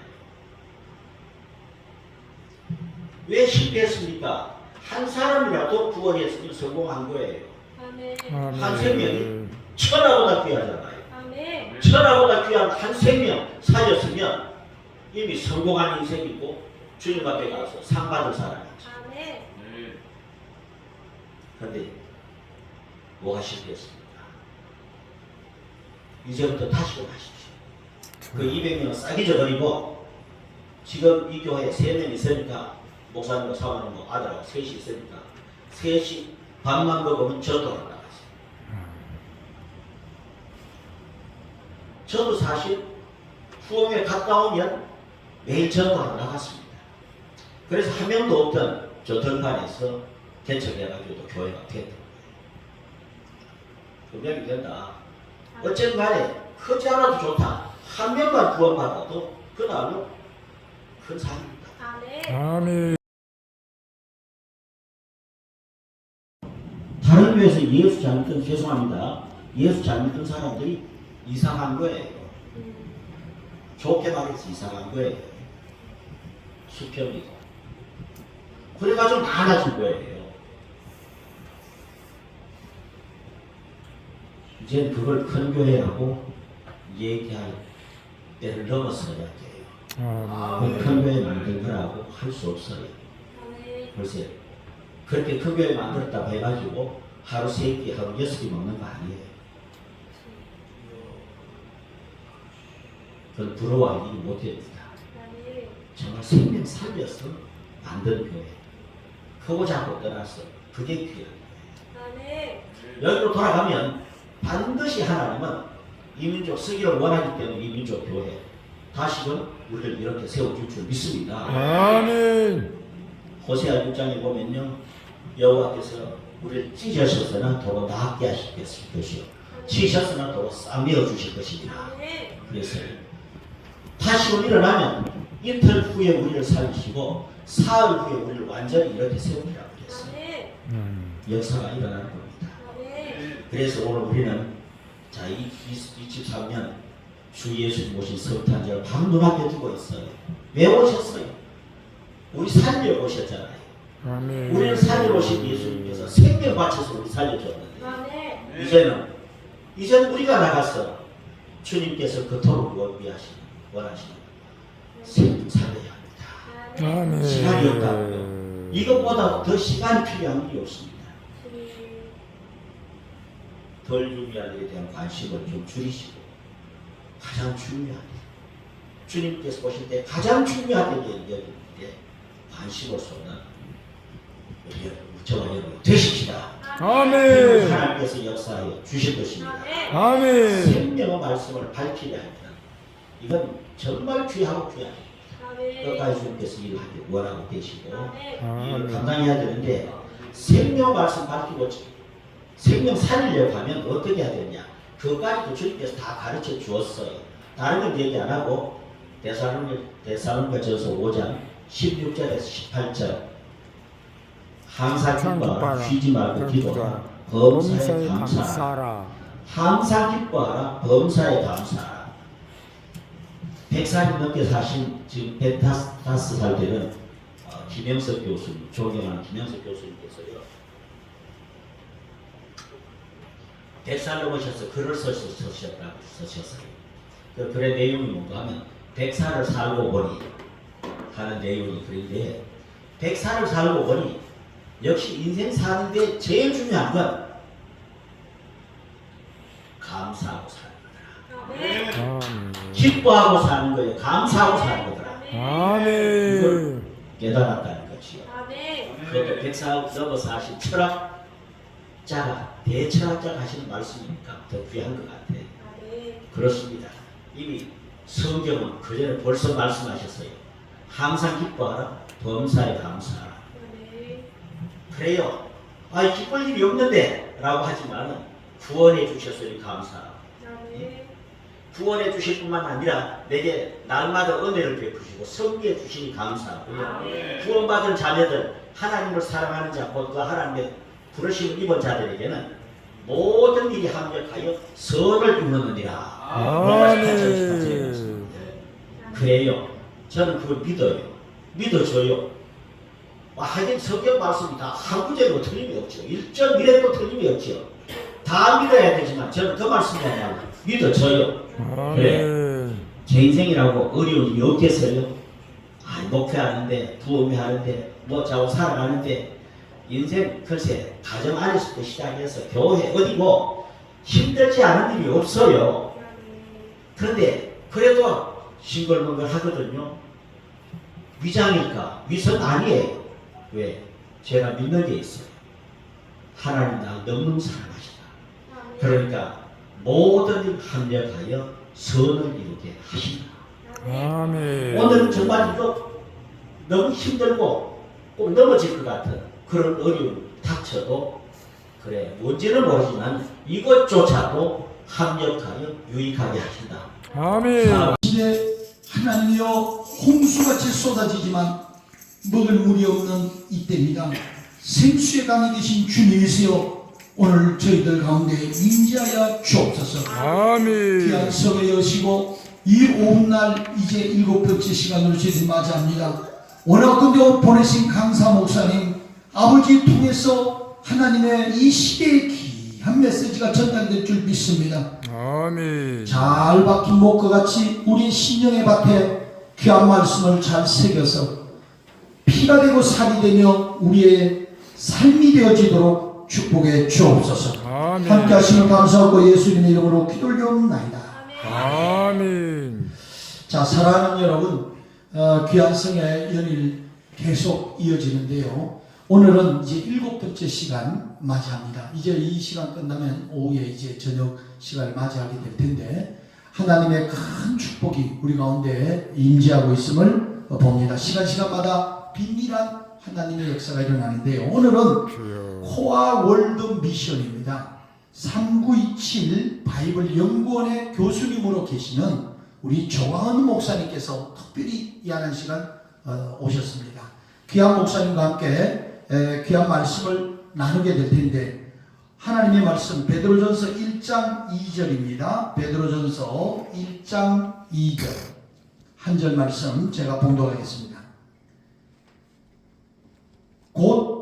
왜 실패했습니까? 한 사람이라도 구원했으면 성공한 거예요. 아멘. 한 생명이 천하보다 귀하잖아요. 아멘. 천하보다 귀한 한 생명 살렸으면 이미 성공한 인생이고 주님 앞에 가서 상 받을 사람이죠. 아멘. 그런데 뭐가 실패했습니까? 이제부터 다시금 하십시오. 그 200명은 싹 잊어버리고 지금 이 교회에 3명 있으니까 목사님과 사모님과 아들하고 셋이 있으니까 셋이 밥만 먹으면 전도를 나갔어요. 저도 사실 후원에 갔다 오면 매일 전도를 나갔습니다. 그래서 한 명도 없던 저 들판에서 개척해가지고 또 교회가 됐던 거예요. 분명히 된다. 어쨌든 간에 크지 않아도 좋다. 한 명만 구원받아도 그날로 큰 사람입니다. 아멘. 다른 교회에서 예수 잘 믿던, 죄송합니다, 예수 잘 믿던 사람들이 이상한 거예요. 좋게 말해서 이상한 거예요. 수평이고. 그래가지고 많아진 거예요. 이제 그걸 큰 교회라고 얘기할 때를 넘어서야 돼요. 아멘. 큰 교회 만든 거라고 할 수 없어요. 글쎄, 그렇게 큰 교회 만들었다고 해가지고 하루 3끼, 하루 6끼 먹는 거 아니에요. 그건 부러워할 일이 못 됩니다. 정말 생명 살려서 만든 교회. 크고 작고 떠나서 그게 귀한 거예요. 여기로 돌아가면 반드시 하나님은 이 민족 쓰기를 원하기 때문에 이 민족 교회 다시금 우리를 이렇게 세워줄 줄 믿습니다. 아멘. 호세아 6장에 보면요, 여호와께서 우리를 찢으셨으나 더러 낫게 하실 것이요, 치셨으나 더러 싸매어 주실 것입니다. 그래서 다시 일어나면 이틀 후에 우리를 살리시고 사흘 후에 우리를 완전히 이렇게 세우리라고 그랬어요. 역사가 일어날 겁니다. 그래서 오늘 우리는 자, 23년 주 예수님 오신 성탄절 바로 눈앞에 두고 있어요. 왜 오셨어요? 우리 살려 오셨잖아요. 아멘. 우리를 살려 오신 예수님께서 생명 바쳐서 우리 살려줬는데 이제는 우리가 나가서 주님께서 그토록 원하시는 생명 살려야 합니다. 아멘. 시간이 없다고요. 이것보다 더 시간이 필요한 일이 없습니다. 덜 중요한 일에 대한 관심을 좀 줄이시고 가장 중요한 일, 주님께서 보실 때 가장 중요한 일을 여기는데 관심을 쏟는 저와 여러분 되십시다. 아멘. 하나님께서 역사하여 주실 것입니다. 아멘. 생명의 말씀을 밝히려 할 때는 이건 정말 귀하고 귀합니다. 끝까지 주님께서 일을 하길 원하고 계시고 이걸 감당해야 되는데 생명 말씀 밝히고 생명 살리려고 하면 어떻게 해야 되느냐, 그것까지도 주님께서 다 가르쳐 주었어요. 다른 건 얘기 안 하고 데살로니가전서 5장 16절에서 18절 항상 기뻐하라, 쉬지 말고 기도하라, 범사에 감사하라. 항상 기뻐하라, 범사에 감사하라. 100살 넘게 사신 지금 105살 되는 김영석 교수님, 존경하는 김영석 교수님께서요, 100살 넘으셔서 글을 쓰셨어요. 그 글의 내용이 뭔가 하면 100살을 살고 보니 하는 내용이 그런데 100살을 살고 보니 역시 인생 사는데 제일 중요한 건 감사하고 사는 거더라. 기뻐하고 사는 거예요. 감사하고 사는 거더라. 아멘. 이걸 깨달았다는 거지요. 그것도 100살 넘어서 하신 철학자가 대철학자가 하시는 말씀이니까 더 귀한 것 같아요. 그렇습니다. 이미 성경은 그 전에 벌써 말씀하셨어요. 항상 기뻐하라, 범사에 감사하라. 그래요. 기쁠 일이 없는데 라고 하지만은 구원해 주셨으니 감사하라. 구원해 주실 뿐만 아니라 내게 날마다 은혜를 베푸시고 섬기해 주시니 감사하고요. 구원받은 자녀들, 하나님을 사랑하는 자, 곧 그 하나님의 부르심을 입은 자들에게는 모든 일이 합력하여 선을 이루느니라. 아멘. 그래요. 저는 그걸 믿어요. 믿어줘요. 하긴 성경 말씀이 다 한 구절도 틀림이 없죠. 1.1에도 틀림이 없죠. 다 믿어야 되지만 저는 그 말씀이야말로 믿어줘요. 그래. 제 인생이라고 어려운 일이 없겠어요? 목회하는데, 부흥회하는데, 자고 살아가는데, 인생 글쎄 가정 안에서부터 시작해서 교회 어디고 힘들지 않은 일이 없어요. 그런데 그래도 싱글벙글 하거든요. 위장일까? 위선 아니에요. 왜? 제가 믿는 게 있어요. 하나님 나 너무너무 사랑하시다. 그러니까 모든 일 합력하여 선을 이루게 하신다. 아멘. 오늘은 정말 이거 너무 힘들고 꼭 넘어질 것 같은 그런 어려움 닥쳐도 그래 뭔지는 모르지만 이것조차도 합력하여 유익하게 하신다. 아멘. 시대 하나님이여 홍수같이 쏟아지지만 먹을 물이 없는 이때입니다. 생수의 강이 되신 주님이세요. 오늘 저희들 가운데 임재하여 주옵소서. 아멘. 귀한 성에 여시고 이 오후날 이제 7번째 시간으로 저희들 맞이합니다. 워낙 근데 보내신 강사 목사님 아버지 통해서 하나님의 이 시대의 귀한 메시지가 전달될 줄 믿습니다. 아멘. 잘 박힌 목과 같이 우리 신령의 밭에 귀한 말씀을 잘 새겨서 피가 되고 살이 되며 우리의 삶이 되어지도록 축복해 주옵소서. 아멘. 함께 하시면 감사하고 예수님의 이름으로 기도올려옵나이다. 아멘. 자, 사랑하는 여러분, 귀한 성의 연일 계속 이어지는데요. 오늘은 이제 7번째 시간 맞이합니다. 이제 이 시간 끝나면 오후에 이제 저녁 시간을 맞이하게 될 텐데 하나님의 큰 축복이 우리 가운데 임재하고 있음을 봅니다. 시간마다 비밀한 하나님의 역사가 일어나는데요. 오늘은 주여. 코아 월드 미션입니다. 3927 바이블 연구원의 교수님으로 계시는 우리 조광은 목사님께서 특별히 이 하는 시간 오셨습니다. 귀한 목사님과 함께 귀한 말씀을 나누게 될 텐데 하나님의 말씀 베드로전서 1장 2절입니다. 베드로전서 1장 2절 한 절 말씀 제가 봉독하겠습니다. 곧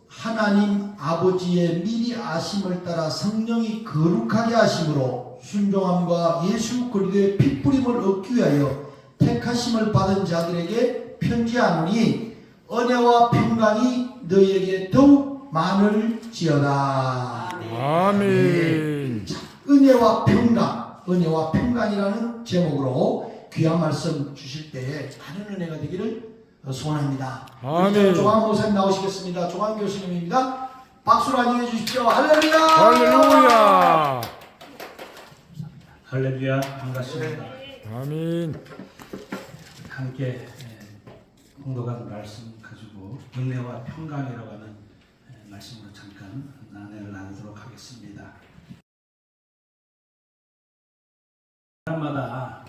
하나님 아버지의 미리 아심을 따라 성령이 거룩하게 하심으로 순종함과 예수 그리스도의 핏부림을 얻기 위하여 택하심을 받은 자들에게 편지하노니 은혜와 평강이 너희에게 더욱 많을지어다. 아멘. 자, 은혜와 평강이라는 제목으로 귀한 말씀 주실 때에 많은 은혜가 되기를 소원합니다. 아멘. 조광 목사님 나오시겠습니다. 조광 교수님입니다. 박수로 환영해 주십시오. 할렐루야. 할렐루야. 할렐루야, 반갑습니다. 아멘. 함께 공독한 말씀 가지고 은혜와 평강이라고 하는 말씀으로 잠깐 은혜를 나누도록 하겠습니다. 사람마다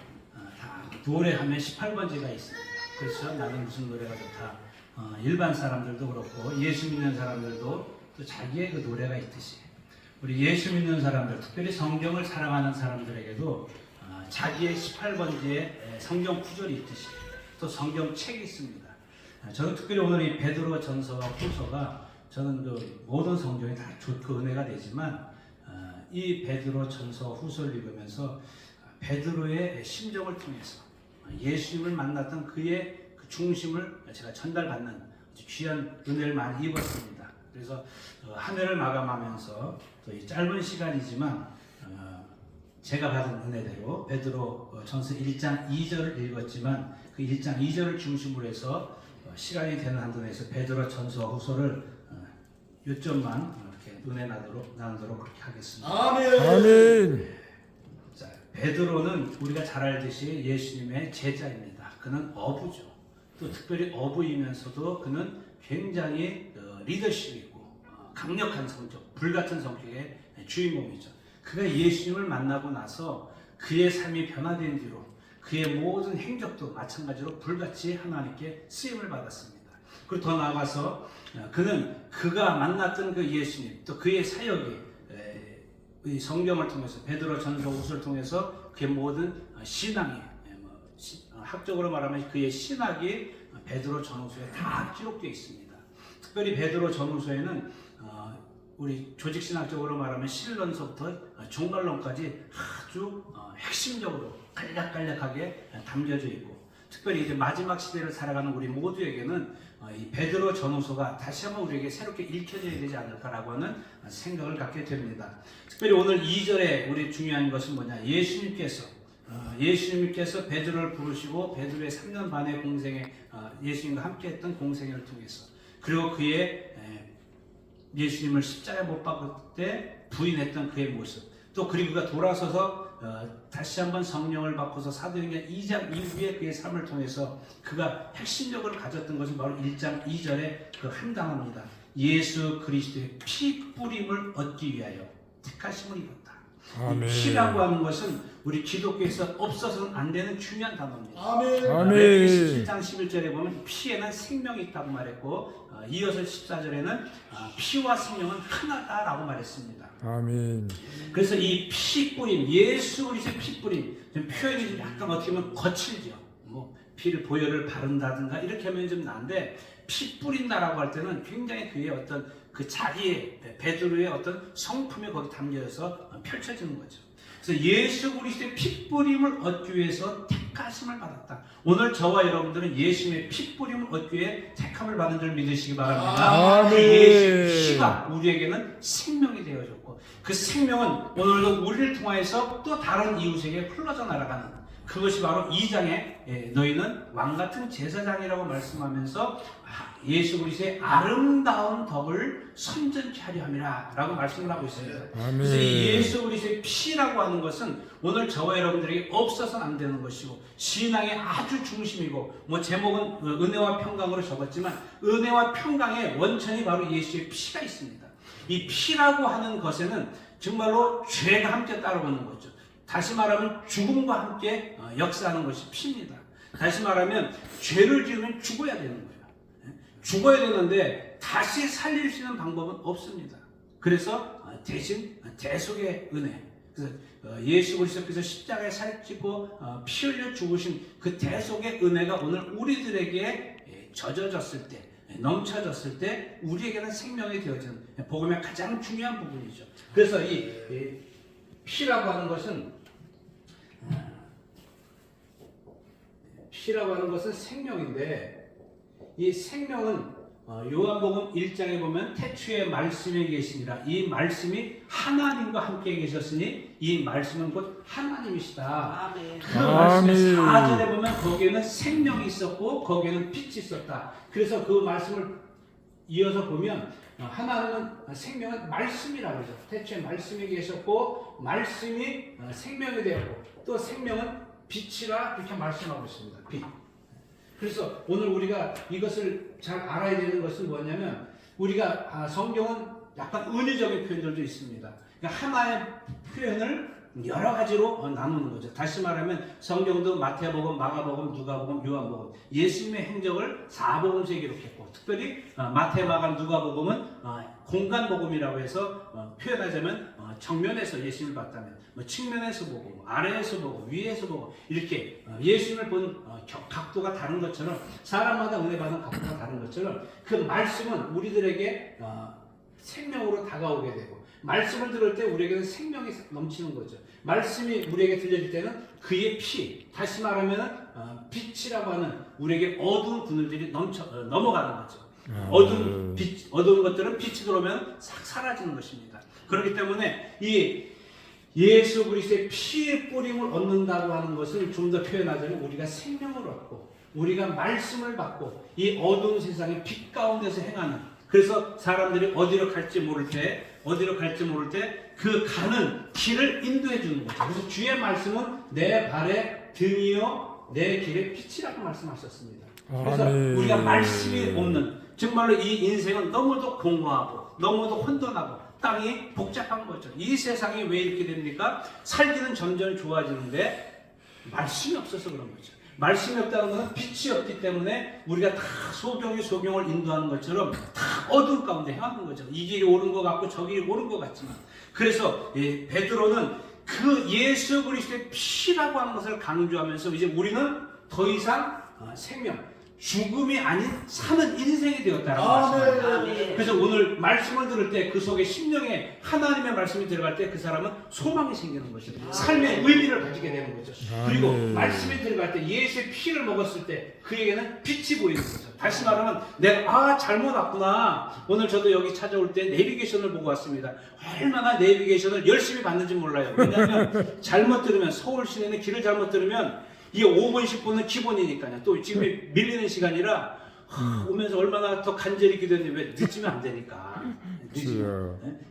다 노래하면 18번지가 있습니다. 그렇죠? 나는 무슨 노래가 좋다. 일반 사람들도 그렇고 예수 믿는 사람들도 또 자기의 그 노래가 있듯이 우리 예수 믿는 사람들, 특별히 성경을 사랑하는 사람들에게도 자기의 18번지의 성경 구절이 있듯이 또 성경책이 있습니다. 저는 특별히 오늘 이 베드로 전서와 후서가 저는 그 모든 성경이 다 좋고 은혜가 되지만 이 베드로 전서 후서를 읽으면서 베드로의 심정을 통해서 예수님을 만났던 그의 그 중심을 제가 전달받는 귀한 은혜를 많이 입었습니다. 그래서 한 해를 마감하면서 또 이 짧은 시간이지만 제가 받은 은혜대로 베드로 전서 1장 2절을 읽었지만 그 1장 2절을 중심으로 해서 시간이 되는 한도 내에서 베드로 전서 후서를 요점만 이렇게 은혜 나누도록 그렇게 하겠습니다. 아멘. 자, 베드로는 우리가 잘 알듯이 예수님의 제자입니다. 그는 어부죠. 또 특별히 어부이면서도 그는 굉장히 리더십이고 강력한 성격, 불같은 성격의 주인공이죠. 그가 예수님을 만나고 나서 그의 삶이 변화된 뒤로 그의 모든 행적도 마찬가지로 불같이 하나님께 쓰임을 받았습니다. 그리고 더 나아가서 그는 그가 만났던 그 예수님 또 그의 사역이 이 성경을 통해서 베드로 전서 후서를 통해서 그의 모든 신앙이 학적으로 말하면 그의 신학이 베드로 전후서에 다 기록되어 있습니다. 특별히 베드로 전후서에는 우리 조직신학적으로 말하면 실론서부터 종말론까지 아주 핵심적으로 간략간략하게 담겨져 있고 특별히 이제 마지막 시대를 살아가는 우리 모두에게는 이 베드로 전후서가 다시 한번 우리에게 새롭게 읽혀져야 되지 않을까라고 하는 생각을 갖게 됩니다. 특별히 오늘 2절에 우리 중요한 것은 뭐냐? 예수님께서 베드로를 부르시고 베드로의 3년 반의 공생에 예수님과 함께했던 공생애를 통해서 그리고 그의 예수님을 십자가에 못 박을 때 부인했던 그의 모습 또 그리고 그가 돌아서서 다시 한번 성령을 받고서 사도행전 2장 이후에 그의 삶을 통해서 그가 핵심적으로 가졌던 것은 바로 1장 2절의 그 한 단어입니다. 예수 그리스도의 피 뿌림을 얻기 위하여 택하심을 입었다. 이 아멘. 피라고 하는 것은 우리 기독교에서 없어서는 안 되는 중요한 단어입니다. 아멘. 아멘. 레위기 17장 11절에 보면 피에는 생명이 있다고 말했고 이어서 14절에는 피와 생명은 하나다라고 말했습니다. 아멘. 그래서 이 피 뿌림, 예수 그리스도의 피 뿌림, 좀 표현이 좀 약간 어떻게 보면 거칠죠. 뭐 피를 보혈을 바른다든가 이렇게 하면 좀 나은데 피 뿌린다라고 할 때는 굉장히 그의 어떤 그 자기의 베드로의 어떤 성품이 거기 담겨서 펼쳐지는 거죠. 그래서 예수 그리스도의 피 뿌림을 얻기 위해서 택하심을 받았다. 오늘 저와 여러분들은 예수님의 피 뿌림을 얻기 위해 택함을 받은 줄 믿으시기 바랍니다. 아멘. 그 예수의 피가 우리에게는 생명이 되어졌고 그 생명은 오늘도 우리를 통하여서 또 다른 이웃에게 흘러져 날아가는 그것이 바로 2장에 너희는 왕같은 제사장이라고 말씀하면서 예수 그리스도의 아름다운 덕을 선전케 하려 함이라 라고 말씀을 하고 있습니다. 아멘. 그래서 이 예수 그리스도의 피라고 하는 것은 오늘 저와 여러분들에게 없어서는 안 되는 것이고 신앙의 아주 중심이고 뭐 제목은 은혜와 평강으로 적었지만 은혜와 평강의 원천이 바로 예수의 피가 있습니다. 이 피라고 하는 것에는 정말로 죄가 함께 따라오는 거죠. 다시 말하면 죽음과 함께 역사하는 것이 피입니다. 다시 말하면 죄를 지으면 죽어야 되는 거예요. 죽어야 되는데 다시 살릴 수 있는 방법은 없습니다. 그래서 대신 대속의 은혜, 그래서 예수 그리스도께서 십자가에 살찌고 피 흘려 죽으신 그 대속의 은혜가 오늘 우리들에게 젖어졌을 때, 넘쳐졌을 때 우리에게는 생명이 되어지는 복음의 가장 중요한 부분이죠. 그래서 이 피라고 하는 것은 생명인데 이 생명은 요한복음 1장에 보면 태초에 말씀이 계시니라 이 말씀이 하나님과 함께 계셨으니 이 말씀은 곧 하나님이시다. 그 말씀의 4절에 보면 거기에는 생명이 있었고 거기에는 빛이 있었다. 그래서 그 말씀을 이어서 보면 하나님은 생명은 말씀이라고 하죠. 태초에 말씀이 계셨고 말씀이 생명이 되었고 또 생명은 빛이라 이렇게 말씀하고 있습니다. 빛. 그래서 오늘 우리가 이것을 잘 알아야 되는 것은 뭐냐면 우리가 성경은 약간 은유적인 표현들도 있습니다. 그러니까 하나의 표현을 여러 가지로 나누는 거죠. 다시 말하면 성경도 마태복음, 마가복음, 누가복음, 요한복음 예수님의 행적을 4복음서에 기록했고 특별히 마태, 마가, 누가복음은 공간복음이라고 해서 표현하자면 정면에서 예수님을 봤다면 측면에서 보고 아래에서 보고 위에서 보고 이렇게 예수님을 본 각도가 다른 것처럼 사람마다 은혜 받는 각도가 다른 것처럼 그 말씀은 우리들에게 생명으로 다가오게 되고 말씀을 들을 때 우리에게는 생명이 넘치는 거죠. 말씀이 우리에게 들려질 때는 그의 피, 다시 말하면 빛이라고 하는 우리에게 어두운 그늘들이 넘어가는 거죠. 어두운 것들은 빛이 들어오면 싹 사라지는 것입니다. 그렇기 때문에 이 예수 그리스도의 피의 뿌림을 얻는다고 하는 것은 좀 더 표현하자면 우리가 생명을 얻고 우리가 말씀을 받고 이 어두운 세상의 빛 가운데서 행하는 그래서 사람들이 어디로 갈지 모를 때 그 가는 길을 인도해 주는 거죠. 그래서 주의 말씀은 내 발의 등이요 내 길의 빛이라고 말씀하셨습니다. 그래서 아멘. 우리가 말씀이 없는 정말로 이 인생은 너무도 공허하고 너무도 혼돈하고 땅이 복잡한 거죠. 이 세상이 왜 이렇게 됩니까? 살기는 점점 좋아지는데 말씀이 없어서 그런 거죠. 말씀이 없다는 것은 빛이 없기 때문에 우리가 다 소경이 소경을 인도하는 것처럼 다 어두운 가운데 행하는 거죠. 이 길이 옳은 것 같고 저 길이 옳은 것 같지만 그래서 베드로는 그 예수 그리스도의 피라고 하는 것을 강조하면서 이제 우리는 더 이상 생명 죽음이 아닌 사는 인생이 되었다라고 말씀합니다. 그래서 오늘 말씀을 들을 때 그 속에 심령에 하나님의 말씀이 들어갈 때 그 사람은 소망이 생기는 것이죠. 삶의 의미를 가지게 되는 거죠. 그리고 말씀이 들어갈 때 예수의 피를 먹었을 때 그에게는 빛이 보이는 거죠. 다시 말하면 내가 잘못 왔구나. 오늘 저도 여기 찾아올 때 내비게이션을 보고 왔습니다. 얼마나 내비게이션을 열심히 봤는지 몰라요. 왜냐하면 잘못 들으면 서울 시내는 길을 잘못 들으면 이게 5분 10분은 기본이니까요. 또 지금 밀리는 시간이라 오면서 얼마나 더 간절히 기도했는데 왜 늦으면 안 되니까.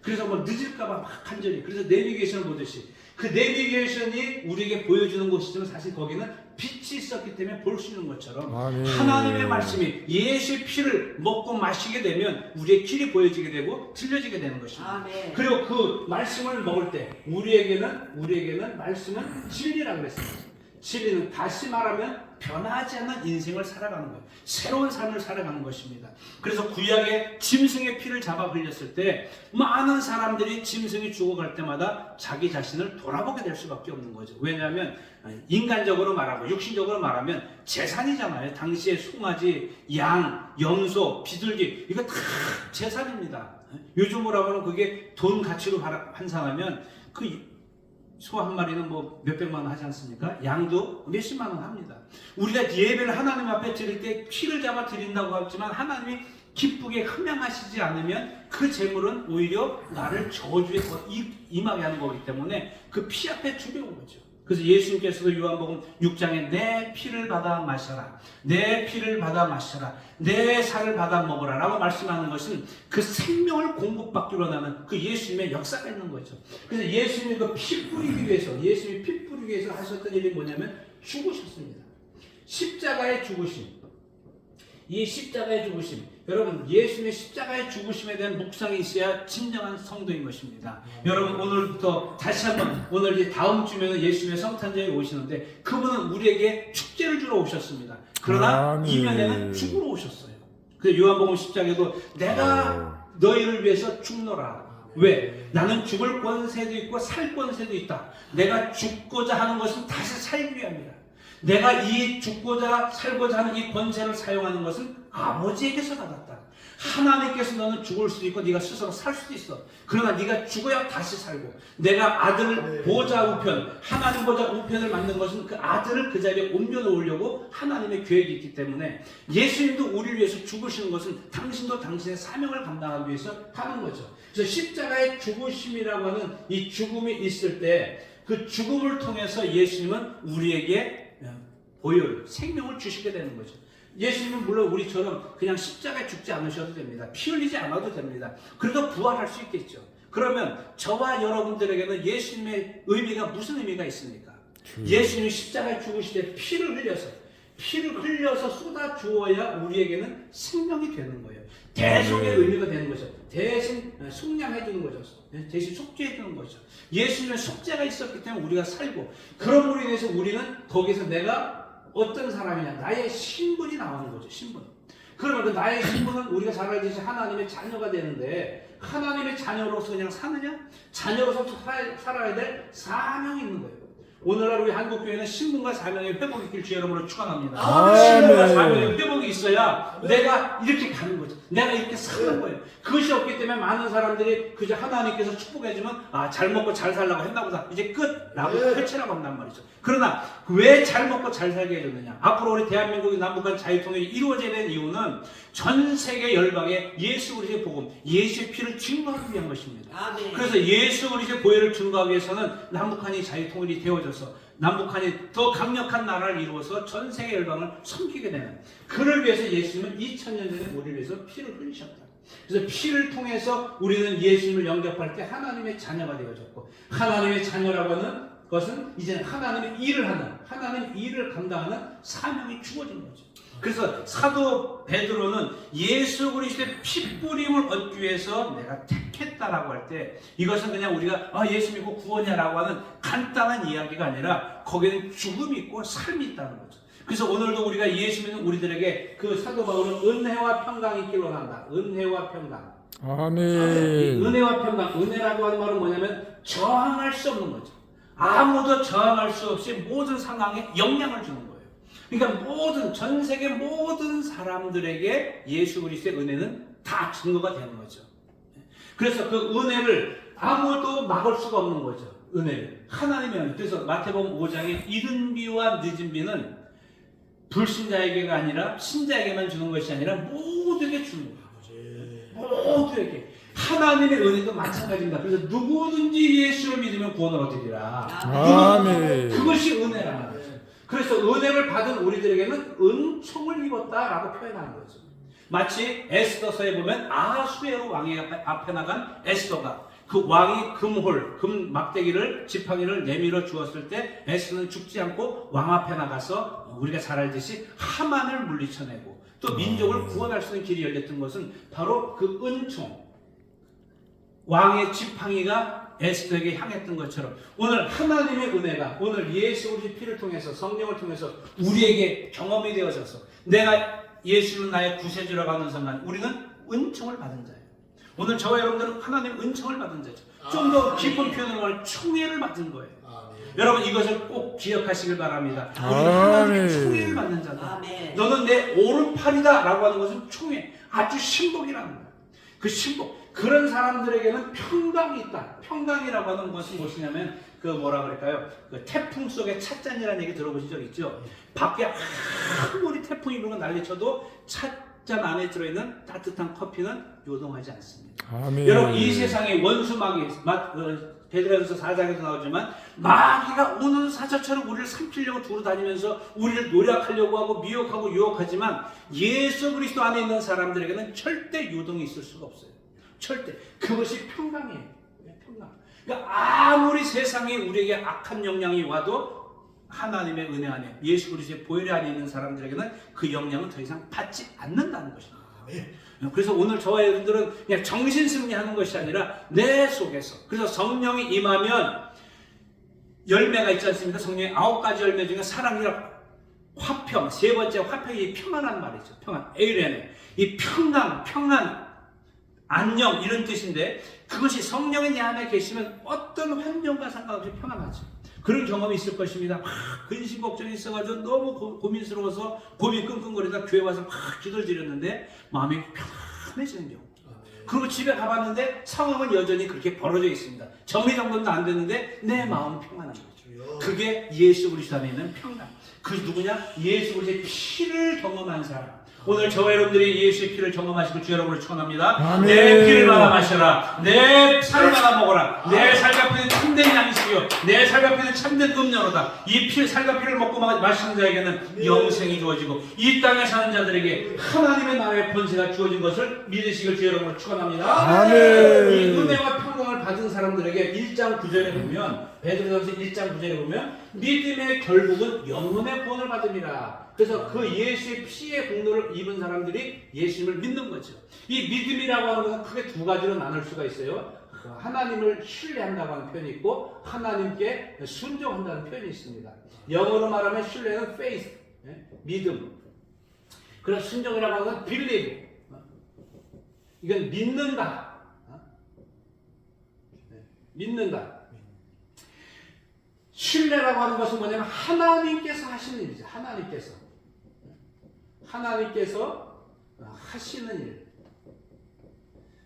그래서 뭐 늦을까봐 막 간절히. 그래서 내비게이션을 보듯이 그 내비게이션이 우리에게 보여주는 곳이지만 사실 거기는 빛이 있었기 때문에 볼 수 있는 것처럼 아멘. 하나님의 말씀이 예수의 피를 먹고 마시게 되면 우리의 길이 보여지게 되고 들려지게 되는 것입니다. 아멘. 그리고 그 말씀을 먹을 때 우리에게는 말씀은 진리라고 그랬습니다. 진리는 다시 말하면 변하지 않는 인생을 살아가는 거예요. 새로운 삶을 살아가는 것입니다. 그래서 구약의 짐승의 피를 잡아 흘렸을 때 많은 사람들이 짐승이 죽어갈 때마다 자기 자신을 돌아보게 될 수밖에 없는 거죠. 왜냐하면 인간적으로 말하고 육신적으로 말하면 재산이잖아요. 당시에 송아지, 양, 염소, 비둘기 이거 다 재산입니다. 요즘으로 하면 그게 돈 가치로 환산하면 그 소 한 마리는 뭐 몇백만 원 하지 않습니까? 양도 몇십만 원 합니다. 우리가 예배를 하나님 앞에 드릴 때 피를 잡아 드린다고 하지만 하나님이 기쁘게 흠양하시지 않으면 그 재물은 오히려 나를 저주에 임하게 하는 거기 때문에 그 피 앞에 두려운 거죠. 그래서 예수님께서도 요한복음 6장에 내 피를 받아 마셔라, 내 피를 받아 마셔라, 내 살을 받아 먹으라 라고 말씀하는 것은 그 생명을 공급받기로 하는 그 예수님의 역사가 있는 거죠. 그래서 예수님이 그 피 뿌리기 위해서, 예수님이 피 뿌리기 위해서 하셨던 일이 뭐냐면 죽으셨습니다. 십자가의 죽으심. 이 십자가의 죽으심, 여러분 예수님의 십자가의 죽으심에 대한 묵상이 있어야 진정한 성도인 것입니다. 여러분 오늘부터 다시 한번 오늘 이제 다음 주면 예수님의 성탄절이 오시는데 그분은 우리에게 축제를 주러 오셨습니다. 그러나 아멘. 이면에는 죽으러 오셨어요. 그래서 요한복음 10장에도 내가 너희를 위해서 죽노라. 왜? 나는 죽을 권세도 있고 살 권세도 있다. 내가 죽고자 하는 것은 다시 살기 위함이라. 내가 이 죽고자 살고자 하는 이 권세를 사용하는 것은 아버지에게서 받았다. 하나님께서 너는 죽을 수도 있고 네가 스스로 살 수도 있어. 그러나 네가 죽어야 다시 살고 내가 아들 보좌 우편, 하나님 보좌 우편을 만든 것은 그 아들을 그 자리에 옮겨놓으려고 하나님의 계획이 있기 때문에 예수님도 우리를 위해서 죽으시는 것은 당신도 당신의 사명을 감당하기 위해서 하는 거죠. 그래서 십자가의 죽으심이라고 하는 이 죽음이 있을 때 그 죽음을 통해서 예수님은 우리에게 보혈, 생명을 주시게 되는 거죠. 예수님은 물론 우리처럼 그냥 십자가에 죽지 않으셔도 됩니다. 피 흘리지 않아도 됩니다. 그래도 부활할 수 있겠죠. 그러면 저와 여러분들에게는 예수님의 의미가 무슨 의미가 있습니까? 예수님이 십자가에 죽으실 때 피를 흘려서 쏟아 주어야 우리에게는 생명이 되는 거예요. 대속의 의미가 되는 거죠. 대신 속량해 주는 거죠. 대신 속죄해 주는 거죠. 예수님의 속죄가 있었기 때문에 우리가 살고, 그럼으로 인해서 우리는 거기서 내가 어떤 사람이냐, 나의 신분이 나오는 거죠. 신분. 그러면 그 나의 신분은 우리가 잘 알듯이 하나님의 자녀가 되는데, 하나님의 자녀로서 그냥 사느냐? 자녀로서 살아야 될 사명이 있는 거예요. 오늘날 우리 한국교회는 신분과 사명의 회복이 있길 주 여러분으로 축원합니다. 신분과 사명의 회복이 있어야 내가 이렇게 가는 거죠. 내가 이렇게 사는 거예요. 그것이 없기 때문에 많은 사람들이 그저 하나님께서 축복해주면 잘 먹고 잘 살라고 했나 보다. 이제 끝라고 펼치라고 한단 말이죠. 그러나 왜 잘 먹고 잘 살게 해줬느냐? 앞으로 우리 대한민국의 남북한 자유통일이 이루어져야 되는 이유는 전 세계 열방에 예수 그리스도의 복음, 예수의 피를 증거하기 위한 것입니다. 아멘. 그래서 예수 그리스도의 보혈을 증거하기 위해서는 남북한이 자유통일이 되어져서 남북한이 더 강력한 나라를 이루어서 전 세계 열방을 섬기게 되는, 그를 위해서 예수님은 2000년 전에 우리를 위해서 피를 흘리셨다. 그래서 피를 통해서 우리는 예수님을 영접할 때 하나님의 자녀가 되어졌고, 하나님의 자녀라고 하는 것은 이제 하나님의 일을 하는, 하나님의 일을 감당하는 사명이 주어진 거죠. 그래서 사도 베드로는 예수 그리스도의 피 뿌림을 얻기 위해서 내가 택했다라고 할 때, 이것은 그냥 우리가 예수 믿고 구원이라고 하는 간단한 이야기가 아니라 거기에는 죽음이 있고 삶이 있다는 거죠. 그래서 오늘도 우리가 예수 믿는 우리들에게 그 사도 바울은 은혜와 평강이 있길 원한다. 은혜와 평강. 아멘. 은혜와 평강. 은혜라고 하는 말은 뭐냐면 저항할 수 없는 거죠. 아무도 저항할 수 없이 모든 상황에 영향을 주는 거예요. 그러니까 전 세계 모든 사람들에게 예수 그리스도의 은혜는 다 증거가 되는 거죠. 그래서 그 은혜를 아무도 막을 수가 없는 거죠. 은혜를. 하나님의 은혜. 그래서 마태복음 5장에 이른 비와 늦은 비는 불신자에게가 아니라 신자에게만 주는 것이 아니라 모두에게 주는 거예요. 모두에게. 하나님의 은혜도 마찬가지입니다. 그래서 누구든지 예수를 믿으면 구원을 얻으리라. 아멘. 그것이 은혜라는 거죠. 그래서 은혜를 받은 우리들에게는 은총을 입었다라고 표현하는 거죠. 마치 에스더서에 보면 아수에로 왕의 앞에 나간 에스더가 그 왕이 금 막대기를 지팡이를 내밀어 주었을 때 에스더는 죽지 않고 왕 앞에 나가서 우리가 잘 알듯이 하만을 물리쳐내고 또 민족을 구원할 수 있는 길이 열렸던 것은 바로 그 은총, 왕의 지팡이가 에스더에게 향했던 것처럼 오늘 하나님의 은혜가 오늘 예수 그리스도의 피를 통해서 성령을 통해서 우리에게 경험이 되어져서 내가 예수는 나의 구세주라고 하는 순간 우리는 은총을 받은 자예요. 오늘 저와 여러분들은 하나님의 은총을 받은 자죠. 좀 더 깊은 표현으로 말하면 총애를 받은 거예요. 여러분 이것을 꼭 기억하시길 바랍니다. 우리는 하나님의 총애를 받는 자다. 너는 내 오른팔이다 라고 하는 것은 총애, 아주 신복이라는 거예요. 그 신복, 그런 사람들에게는 평강이 있다. 평강이라고 하는 것은 무엇이냐면 그 뭐라 그럴까요? 그 태풍 속에 찻잔이라는 얘기 들어보신 적 있죠? 밖에 아무리 태풍이 불고 난리쳐도 찻잔 안에 들어있는 따뜻한 커피는 요동하지 않습니다. 아멘. 여러분 이 세상에 원수 마귀, 베드로전서 4장에서 나오지만 마귀가 오는 사자처럼 우리를 삼키려고 두루 다니면서 우리를 노력하려고 하고 미혹하고 유혹하지만 예수 그리스도 안에 있는 사람들에게는 절대 요동이 있을 수가 없어요. 절대. 그것이 평강이에요. 평강. 그러니까 아무리 세상에 우리에게 악한 영향이 와도 하나님의 은혜 안에 예수 그리스도의 보혈 안에 있는 사람들에게는 그 영향을 더 이상 받지 않는다는 것입니다. 그래서 오늘 저와 여러분들은 그냥 정신 승리하는 것이 아니라 내 속에서, 그래서 성령이 임하면 열매가 있지 않습니까? 성령의 9가지 열매 중에 사랑이라 화평, 세 번째 화평이 평안한 말이죠. 평안, 에이레네. 이 평안, 안녕 이런 뜻인데 그것이 성령이 내 안에 계시면 어떤 환경과 상관없이 평안하죠. 그런 경험이 있을 것입니다. 막 근심 걱정이 있어가지고 너무 고민스러워서 고민 끙끙거리다 교회 와서 막 기도를 드렸는데 마음이 평안해지는 경우. 그리고 집에 가봤는데 상황은 여전히 그렇게 벌어져 있습니다. 정리정돈도 안 됐는데 내 마음은 평안한 거죠. 그게 예수 그리스도 안에 있는 평강. 그게 누구냐? 예수 그리스도의 피를 경험한 사람. 오늘 저와 여러분들이 예수의 피를 경험하시고 주 여러분을 축원합니다. 아멘. 내 피를 받아 마셔라. 내 살을 받아 먹어라. 내 살갑피는 참된 양식이요 내 살갑피는 참된 음료로다. 이 피, 살갑피를 먹고 마시는 자에게는 영생이 주어지고 이 땅에 사는 자들에게 하나님의 나라의 권세가 주어진 것을 믿으시길 주 여러분을 축원합니다. 아멘. 이 은혜와 평강을 받은 사람들에게 1장 9절에 보면 베드로전서 1장 9절에 보면 믿음의 결국은 영혼의 구원을 받음이라. 그래서 그 예수의 피의 공로를 입은 사람들이 예수님을 믿는 거죠. 이 믿음이라고 하는 것은 크게 두 가지로 나눌 수가 있어요. 하나님을 신뢰한다고 하는 표현이 있고 하나님께 순종한다는 표현이 있습니다. 영어로 말하면 신뢰는 faith, 믿음. 그래서 순종이라고 하는 건 believe. 이건 믿는다. 믿는다. 신뢰라고 하는 것은 뭐냐면 하나님께서 하시는 일이죠. 하나님께서 하시는 일.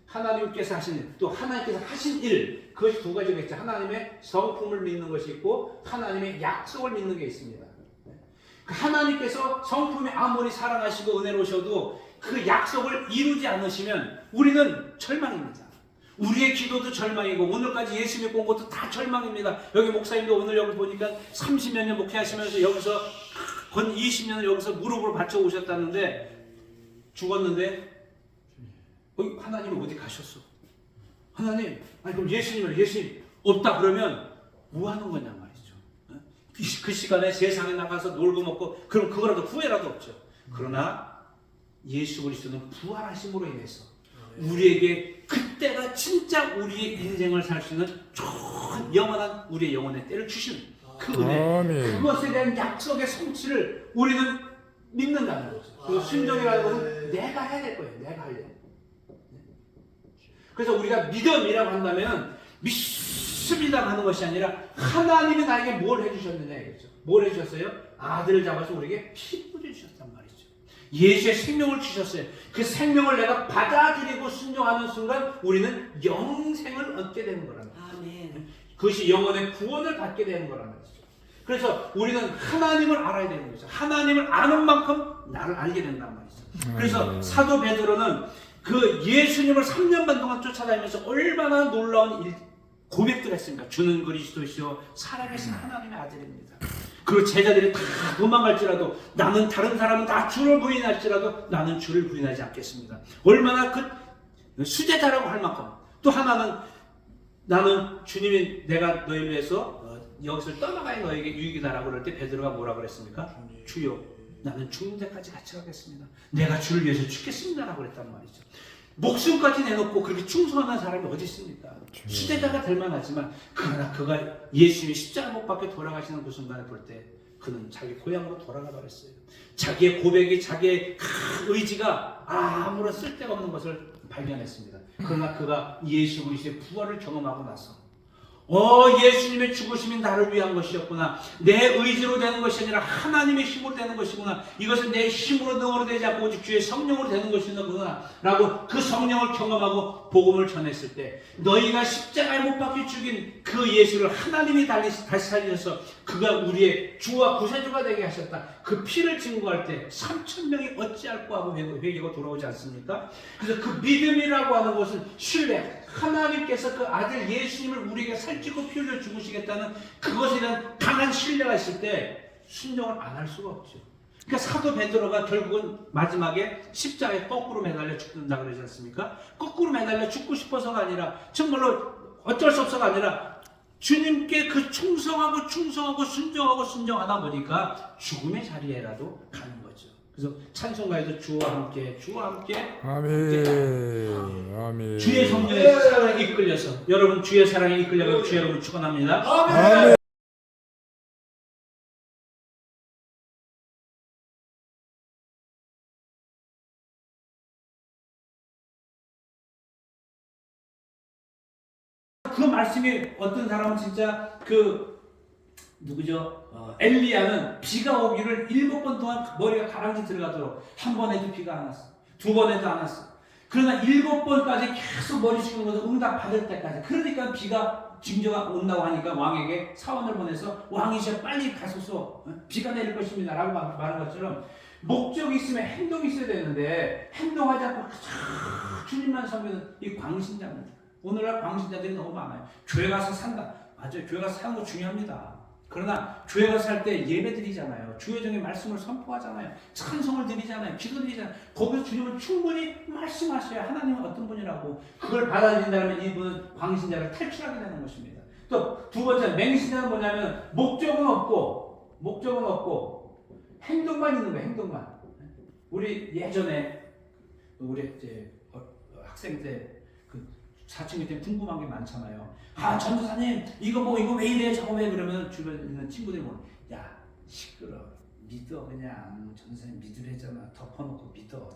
하나님께서 하시는 일. 또 하나님께서 하신 일. 그것이 두 가지가 있죠. 하나님의 성품을 믿는 것이 있고 하나님의 약속을 믿는 게 있습니다. 하나님께서 성품이 아무리 사랑하시고 은혜로우셔도 그 약속을 이루지 않으시면 우리는 절망입니다. 우리의 기도도 절망이고 오늘까지 예수 믿고 온 것도 다 절망입니다. 여기 목사님도 오늘 여기 보니까 30몇 년 목회하시면서 여기서 건 20년을 여기서 무릎을 받쳐 오셨다는데 죽었는데 하나님은 어디 가셨어? 하나님, 아니 그럼 예수님 없다 그러면 뭐 하는 거냐 말이죠. 그 시간에 세상에 나가서 놀고 먹고 그럼 그거라도 후회라도 없죠. 그러나 예수 그리스도는 부활하심으로 인해서 우리에게 그때가 진짜 우리의 인생을 살 수 있는 좋은 영원한 우리의 영혼의 때를 주시는 그 은혜, 그것에 대한 약속의 성취를 우리는 믿는다는 거죠. 그 순종이라는 것은 내가 해야 될 거예요. 내가 하려. 그래서 우리가 믿음이라고 한다면 믿습니다 하는 것이 아니라 하나님이 나에게 뭘 해주셨느냐 이거죠. 뭘 해주셨어요? 아들을 잡아서 우리에게 피 뿌려주셨단 말이죠. 예수의 생명을 주셨어요. 그 생명을 내가 받아들이고 순종하는 순간 우리는 영생을 얻게 되는 거랍니다. 아멘. 그것이 영혼의 구원을 받게 되는 거란 말이죠. 그래서 우리는 하나님을 알아야 되는 거죠. 하나님을 아는 만큼 나를 알게 된단 말이죠. 그래서 사도 베드로는 그 예수님을 3년 반 동안 쫓아다니면서 얼마나 놀라운 고백들 했습니까? 주는 그리스도시요 살아계신 하나님의 아들입니다. 그리고 제자들이 다 도망갈지라도 나는 다른 사람은 다 주를 부인할지라도 나는 주를 부인하지 않겠습니다. 얼마나 그 수제자라고 할 만큼. 또 하나는 나는 주님이 내가 너희를 위해서 여기서 떠나가야 너에게 유익이다라고 그럴 때 베드로가 뭐라 그랬습니까? 주여 나는 죽는 데까지 같이 가겠습니다. 내가 주를 위해서 죽겠습니다라고 그랬단 말이죠. 목숨까지 내놓고 그렇게 충성하는 사람이 어디 있습니까? 수제자가 될 만하지만 그러나 그가 예수님이 십자가 못 박혀 돌아가시는 그 순간을 볼 때 그는 자기 고향으로 돌아가 버렸어요. 자기의 고백이 자기의 의지가 아무런 쓸데가 없는 것을 발견했습니다. 그러나 그가 예수 그리스도의 부활을 경험하고 나서 예수님의 죽으심이 나를 위한 것이었구나. 내 의지로 되는 것이 아니라 하나님의 힘으로 되는 것이구나. 이것은 내 힘으로 능으로 되지 않고 오직 주의 성령으로 되는 것이구나 라고 그 성령을 경험하고 복음을 전했을 때 너희가 십자가에 못 박혀 죽인 그 예수를 하나님이 다시 살리셔서 그가 우리의 주와 구세주가 되게 하셨다. 그 피를 증거할 때 3,000명이 어찌할꼬 하고 회개가 돌아오지 않습니까? 그래서 그 믿음이라고 하는 것은 신뢰, 하나님께서 그 아들 예수님을 우리에게 살찌고 피 흘려 죽으시겠다는 그것에 대한 강한 신뢰가 있을 때 순종을 안 할 수가 없죠. 그러니까 사도 베드로가 결국은 마지막에 십자가에 거꾸로 매달려 죽는다 그러지 않습니까? 거꾸로 매달려 죽고 싶어서가 아니라 정말로 어쩔 수 없어가 아니라 주님께 그 충성하고 순종하다 보니까 죽음의 자리에라도 가는 거죠. 그래서 찬송가에도 주와 함께 아멘. 주의 성령의 사랑에 이끌려서 여러분 주의 사랑에 이끌려서 주의 여러분 축원합니다. 아멘. 그 말씀이 어떤 사람은 진짜 엘리야는 비가 오기를 7번 동안 머리가 가랑지 들어가도록 한 번 해도 비가 안 왔어. 2번 해도 안 왔어. 그러나 7번까지 계속 머리 숙이는 것을 응답 받을 때까지. 그러니까 비가 징조가 온다고 하니까 왕에게 사원을 보내서 왕이셔 빨리 가소서 비가 내릴 것입니다 라고 말한 것처럼 목적이 있으면 행동이 있어야 되는데 행동하지 않고 주님만 섬기는 이 광신자입니다. 오늘날 광신자들이 너무 많아요. 교회 가서 산다. 맞아요. 교회 가서 사는 거 중요합니다. 그러나 교회 가서 살 때 예배 드리잖아요. 주의정의 말씀을 선포하잖아요. 찬송을 드리잖아요. 기도 드리잖아요. 거기서 주님은 충분히 말씀하셔야 하나님은 어떤 분이라고 그걸 받아들인다면 이분은 광신자를 탈출하게 되는 것입니다. 또 두 번째 맹신자는 뭐냐면 목적은 없고 행동만 있는 거예요. 행동만. 우리 예전에 우리 이제 학생 때 사춘기 때문에 궁금한 게 많잖아요. 전도사님 이거 왜 이래 저거 왜 그러면 주변에 있는 친구들이 야 시끄러 믿어 그냥 전도사님 믿으래잖아 덮어놓고 믿어.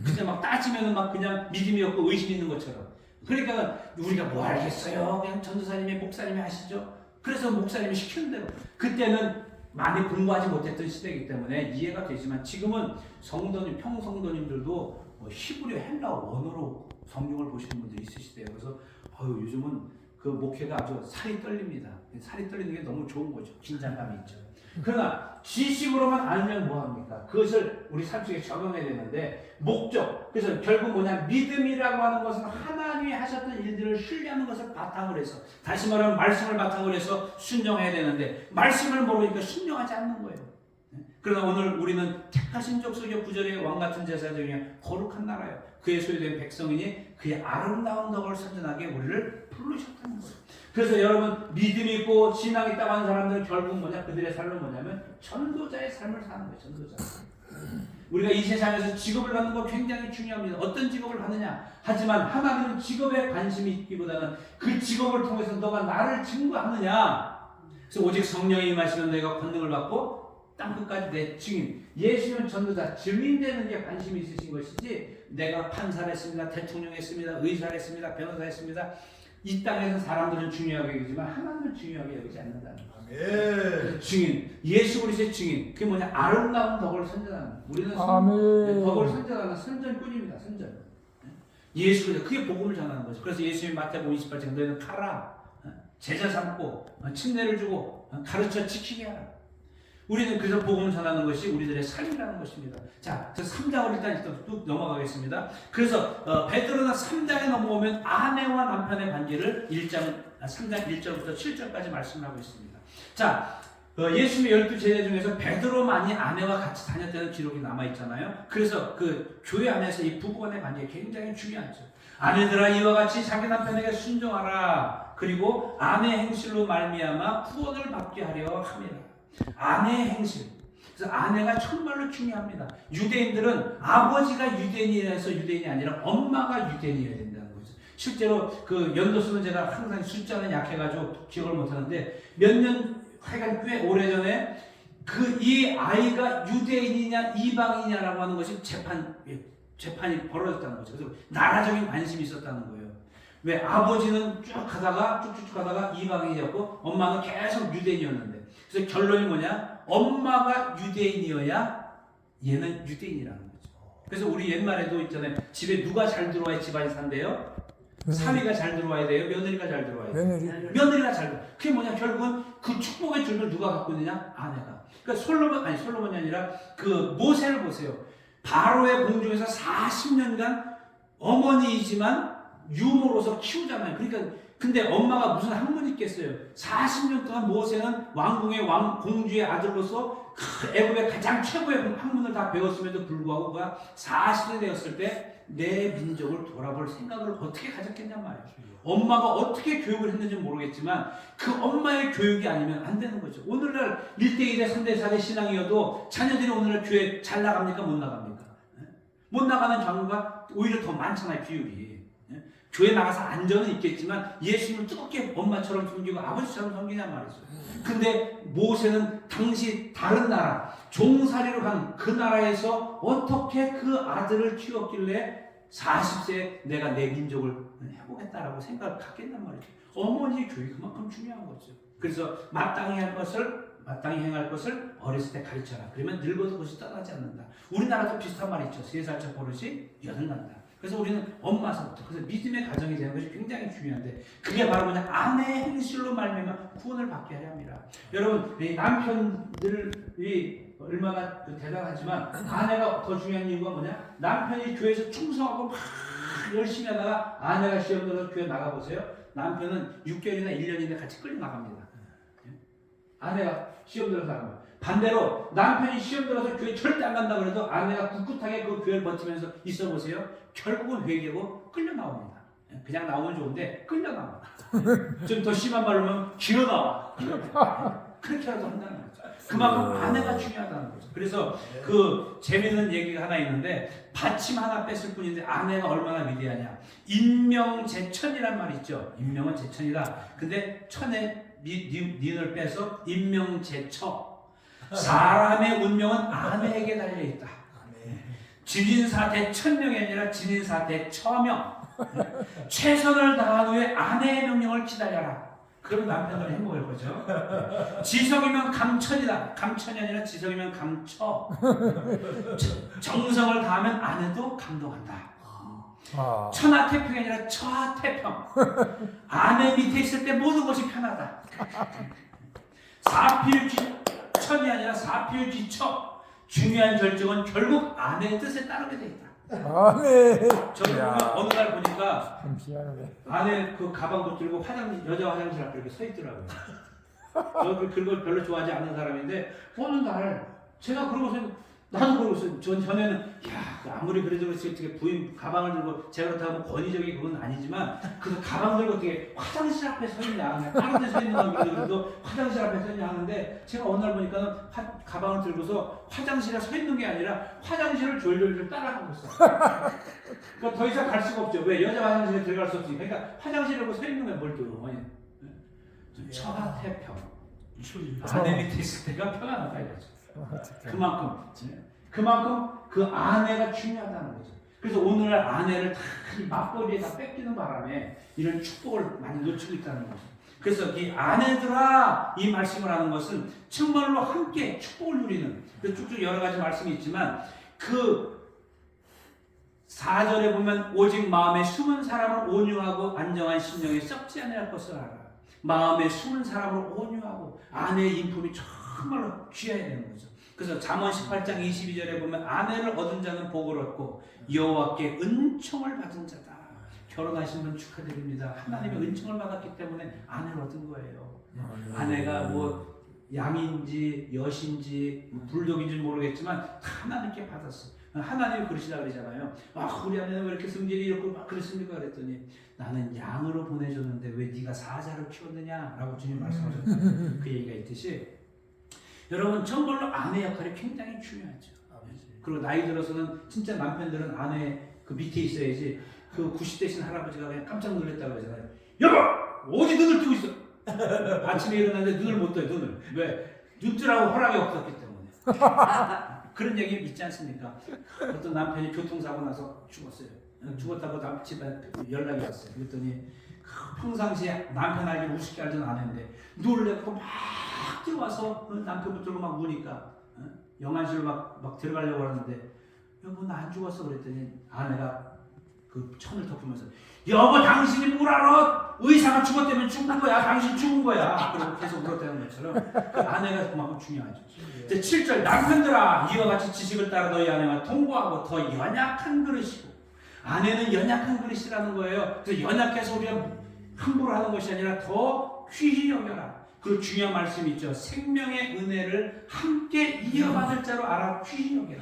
그냥 막 따지면은 막 그냥 믿음이 없고 의심 있는 것처럼. 그러니까 우리가 뭐 알겠어요. 그냥 전도사님이 목사님이 하시죠. 그래서 목사님이 시키는 대로. 그때는 많이 공부하지 못했던 시대이기 때문에 이해가 되지만 지금은 성도님 평성도님들도 히브리 헬라어 원어로 성경을 보시는 분들이 있으시대요. 그래서 요즘은 그 목회가 아주 살이 떨립니다. 살이 떨리는 게 너무 좋은 거죠. 긴장감이 있죠. 그러나 지식으로만 알면 뭐합니까? 그것을 우리 삶 속에 적용해야 되는데 목적. 그래서 결국 뭐냐 믿음이라고 하는 것은 하나님이 하셨던 일들을 신뢰하는 것을 바탕으로 해서 다시 말하면 말씀을 바탕으로 해서 순종해야 되는데 말씀을 모르니까 순종하지 않는 거예요. 그러나 오늘 우리는 택하신 족속의 구절의 왕같은 제사 중에 거룩한 나라요. 그의 소유된 백성이니 그의 아름다운 덕을 선전하게 우리를 부르셨다는 거예요. 그래서 여러분 믿음이 있고 신앙이 있다고 하는 사람들은 결국 그들의 삶은 뭐냐면 전도자의 삶을 사는 거예요. 전도자. 우리가 이 세상에서 직업을 갖는 거 굉장히 중요합니다. 어떤 직업을 갖느냐. 하지만 하나님은 직업에 관심이 있기보다는 그 직업을 통해서 너가 나를 증거하느냐. 그래서 오직 성령이 임하시면 너희가 권능을 받고 땅끝까지 내 증인. 예수는 전도자 증인되는 게 관심이 있으신 것이지 내가 판사를 했습니다. 대통령 했습니다. 의사를 했습니다. 변호사 했습니다. 이 땅에서 사람들은 중요하게 여기지만 하나님은 중요하게 여기지 않는다는 거예요. 증인. 예수 그리스도의 증인. 그게 뭐냐 아름다운 덕을 선전하는. 우리는 덕을 선전하는 선전꾼입니다. 선전. 예수 그리스도. 그게 복음을 전하는 거죠. 그래서 예수님이 마태복음 28장 너희는 가라. 제자 삼고 침례를 주고 가르쳐 지키게 하라. 우리는 그래서 복음을 전하는 것이 우리들의 삶이라는 것입니다. 자, 3장으로 일단 쭉 넘어가겠습니다. 그래서 베드로는 3장에 넘어오면 아내와 남편의 관계를 3장 1절부터 7절까지 말씀하고 있습니다. 자, 예수님의 12제자 중에서 베드로만이 아내와 같이 다녔다는 기록이 남아있잖아요. 그래서 그 교회 안에서 이 부부간의 관계가 굉장히 중요하죠. 아내들아 이와 같이 자기 남편에게 순종하라. 그리고 아내 행실로 말미암아 구원을 받게 하려 함이라. 아내의 행실. 그래서 아내가 정말로 중요합니다. 유대인들은 아버지가 유대인이라서 유대인이 아니라 엄마가 유대인이어야 된다는 거죠. 실제로 그 연도수는 제가 항상 숫자는 약해가지고 기억을 못하는데 몇 년 하여간 꽤 오래전에 그 이 아이가 유대인이냐 이방이냐라고 하는 것이 재판이 벌어졌다는 거죠. 그래서 나라적인 관심이 있었다는 거예요. 왜 아버지는 쭉쭉 가다가 이방인이었고 엄마는 계속 유대인이었는데, 그래서 결론이 뭐냐? 엄마가 유대인이어야 얘는 유대인이라는 거죠. 그래서 우리 옛말에도 있잖아요. 집에 누가 잘 들어와야 집안이 산대요? 사위가 잘 들어와야 돼요? 며느리가 잘 들어와야 돼요? 며느리가 잘 들어와야 돼요. 그게 뭐냐? 결국은 그 축복의 줄을 누가 갖고 있느냐? 아내가. 그러니까 솔로몬이 아니라 그 모세를 보세요. 바로의 공중에서 40년간 어머니이지만 유모로서 키우잖아요. 그러니까 근데 엄마가 무슨 학문이 있겠어요. 40년 동안 모세는 왕궁의 공주의 아들로서 애굽의 가장 최고의 학문을 다 배웠음에도 불구하고 그가 40이 되었을 때 내 민족을 돌아볼 생각을 어떻게 가졌겠냔 말이에요. 엄마가 어떻게 교육을 했는지 모르겠지만 그 엄마의 교육이 아니면 안 되는 거죠. 오늘날 1대1의 3대4의 신앙이어도 자녀들이 오늘날 교회 잘 나갑니까? 못 나갑니까? 못 나가는 경우가 오히려 더 많잖아요. 비율이. 교회 나가서 안전은 있겠지만 예수님을 뜨겁게 엄마처럼 섬기고 아버지처럼 섬기냔 말이죠. 근데 모세는 당시 다른 나라 종살이로 간 그 나라에서 어떻게 그 아들을 키웠길래 40세에 내가 내 민족을 해보겠다라고 생각을 갖겠단 말이죠. 어머니의 교육이 그만큼 중요한 거죠. 그래서 마땅히 행할 것을 어렸을 때 가르쳐라. 그러면 늙어도 그것이 떠나지 않는다. 우리나라도 비슷한 말이 있죠. 3살짜 버릇이 여덟 난다. 그래서 우리는 엄마서부터, 그래서 믿음의 가정이 되는 것이 굉장히 중요한데, 그게 바로 뭐냐? 아내의 행실로 말미암아 구원을 받게 하려 합니다. 여러분, 이 남편들이 얼마나 대단하지만 아내가 더 중요한 이유가 뭐냐? 남편이 교회에서 충성하고 막 열심히 하다가 아내가 시험 들어서 교회 나가보세요. 남편은 6개월이나 1년이나 같이 끌려 나갑니다. 아내가 시험 들어서 나가면. 반대로 남편이 시험 들어서 교회 절대 안 간다 그래도 아내가 꿋꿋하게 그 교회를 버티면서 있어 보세요. 결국은 회개고 끌려 나옵니다. 그냥 나오면 좋은데 끌려 나와. 좀 더 심한 말로 하면 기어 나와. 그렇게라도 한다는 거죠. 그만큼 아내가 중요하다는 거죠. 그래서 그 재미있는 얘기가 하나 있는데, 받침 하나 뺐을 뿐인데 아내가 얼마나 위대하냐. 인명제천이란 말이 있죠. 인명은 제천이다. 근데 천에 니을 빼서 인명제처. 사람의 운명은 아내에게 달려있다. 진인사 대천명이 아니라 진인사 대처명. 최선을 다한 후에 아내의 명령을 기다려라. 그러면 남편은 행복할 거죠. 지성이면 감천이다. 감천이 아니라 지성이면 감처. 정성을 다하면 아내도 감동한다. 천하태평이 아니라 처하태평. 아내 밑에 있을 때 모든 것이 편하다. 사필귀천이 아니라 사필귀처. 중요한 결정은 결국 아내의 뜻에 따르게 돼 있다. 아멘. 저는 보면 어느 날 보니까 희한하네. 아내 그 가방 붙들고 여자 화장실 앞에 이렇게 서 있더라고요. 저 그걸 별로 좋아하지 않는 사람인데 어느 날 제가 그러고서 나도 그러고서 전에는 야 아무리 그래도 그렇지 어떻게 부인 가방을 들고 제가 그렇다고 권위적인 그건 아니지만 그 가방 들고 어떻게 화장실 앞에 서 있냐 다른 데 서 있는 건 그래도 화장실 앞에 서 있냐 하는데 제가 어느 날 보니까 가방을 들고서 화장실에 서 있는 게 아니라 화장실을 졸졸졸 따라가고 있어. 그러니까 더 이상 갈 수가 없죠. 왜? 여자 화장실에 들어갈 수 없으니까. 그러니까 화장실에 서 있는 거야. 뭘 또 처하태평. 아내 밑에 있을 때가 편안하다 이거죠. 그만큼 그 아내가 중요하다는 거죠. 그래서 오늘날 아내를 다 맞벌이에다 뺏기는 바람에 이런 축복을 많이 놓치고 있다는 거죠. 그래서 이 아내들아 이 말씀을 하는 것은 정말로 함께 축복을 누리는, 쭉쭉 여러 가지 말씀이 있지만 그 4절에 보면 오직 마음에 숨은 사람을 온유하고 안정한 심령에 썩지 않을 것을 알아. 마음에 숨은 사람을 온유하고 아내의 인품이 정말로 귀해야 되는 거죠. 그래서 잠언 18장 22절에 보면 아내를 얻은 자는 복을 얻고 여호와께 은총을 받은 자다. 결혼하신 분 축하드립니다. 하나님의 은총을 받았기 때문에 아내를 얻은 거예요. 아내가 뭐 양인지 여신지 불독인지 모르겠지만 다 하나님께 받았어. 하나님이 그러시다 그러잖아요. 우리 아내는 왜 이렇게 성질이 이렇고 막 그랬습니까? 그랬더니 나는 양으로 보내줬는데 왜 네가 사자를 키웠느냐라고 주님 말씀하셨어요. 그 얘기가 있듯이 여러분 정말로 아내 역할이 굉장히 중요하죠. 그리고 나이 들어서는 진짜 남편들은 아내 그 밑에 있어야지. 그 90대신 할아버지가 그냥 깜짝 놀랐다고 그러잖아요. 여보! 어디 눈을 뜨고 있어? 아침에 일어났는데 눈을 못 떠요. 눈을. 왜? 눈 뜨라고 허락이 없었기 때문에. 그런 얘기 있지 않습니까? 어떤 남편이 교통사고 나서 죽었어요. 죽었다고 집에 연락이 왔어요. 그랬더니 평상시에 남편 알기 우습게 알던 아내인데 놀래고 막 뛰어와서 남편 붙들고 막 우니까 영안실로 막 들어가려고 하는데 여보 나 안 죽었어 그랬더니 아내가 그 천을 덮으면서 여보 당신이 뭘 알아? 의사가 죽었다면 죽는 거야. 당신 죽은 거야. 그리고 계속 울었다는 것처럼 그 아내가 그만큼 중요하죠. 이제 7절 남편들아 이와 같이 지식을 따라 너희 아내와 통보하고 더 연약한 그릇이고 아내는 연약한 그릇이라는 거예요. 그래서 연약해서 우리가 함부로 하는 것이 아니라 더 귀히 여겨라. 그 중요한 말씀이 있죠. 생명의 은혜를 함께 이어받을 자로 알아 귀히 여겨라.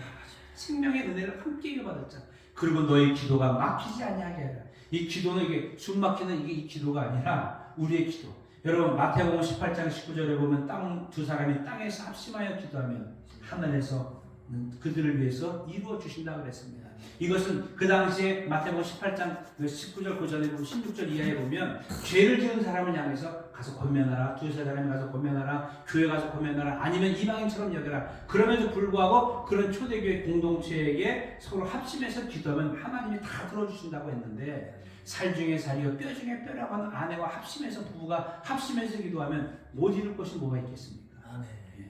생명의 은혜를 함께 이어받을 자. 그리고 너희 기도가 막히지 아니하게 하라. 이 기도는 이게 숨 막히는 이게 이 기도가 아니라 우리의 기도. 여러분 마태복음 18장 19절에 보면 두 사람이 땅에서 합심하여 기도하면 하늘에서 그들을 위해서 이루어 주신다고 그랬습니다. 이것은 그 당시에 마태복음 18장 19절 그 전에 보면 16절 이하에 보면 죄를 지은 사람을 향해서 가서 권면하라. 두세 사람이 가서 권면하라. 교회 가서 권면하라. 아니면 이방인처럼 여겨라. 그럼에도 불구하고 그런 초대교회 공동체에게 서로 합심해서 기도하면 하나님이 다 들어주신다고 했는데 살 중에 살이요 뼈 중에 뼈라고 하는 아내와 합심해서 부부가 합심해서 기도하면 못 이룰 것이 뭐가 있겠습니까?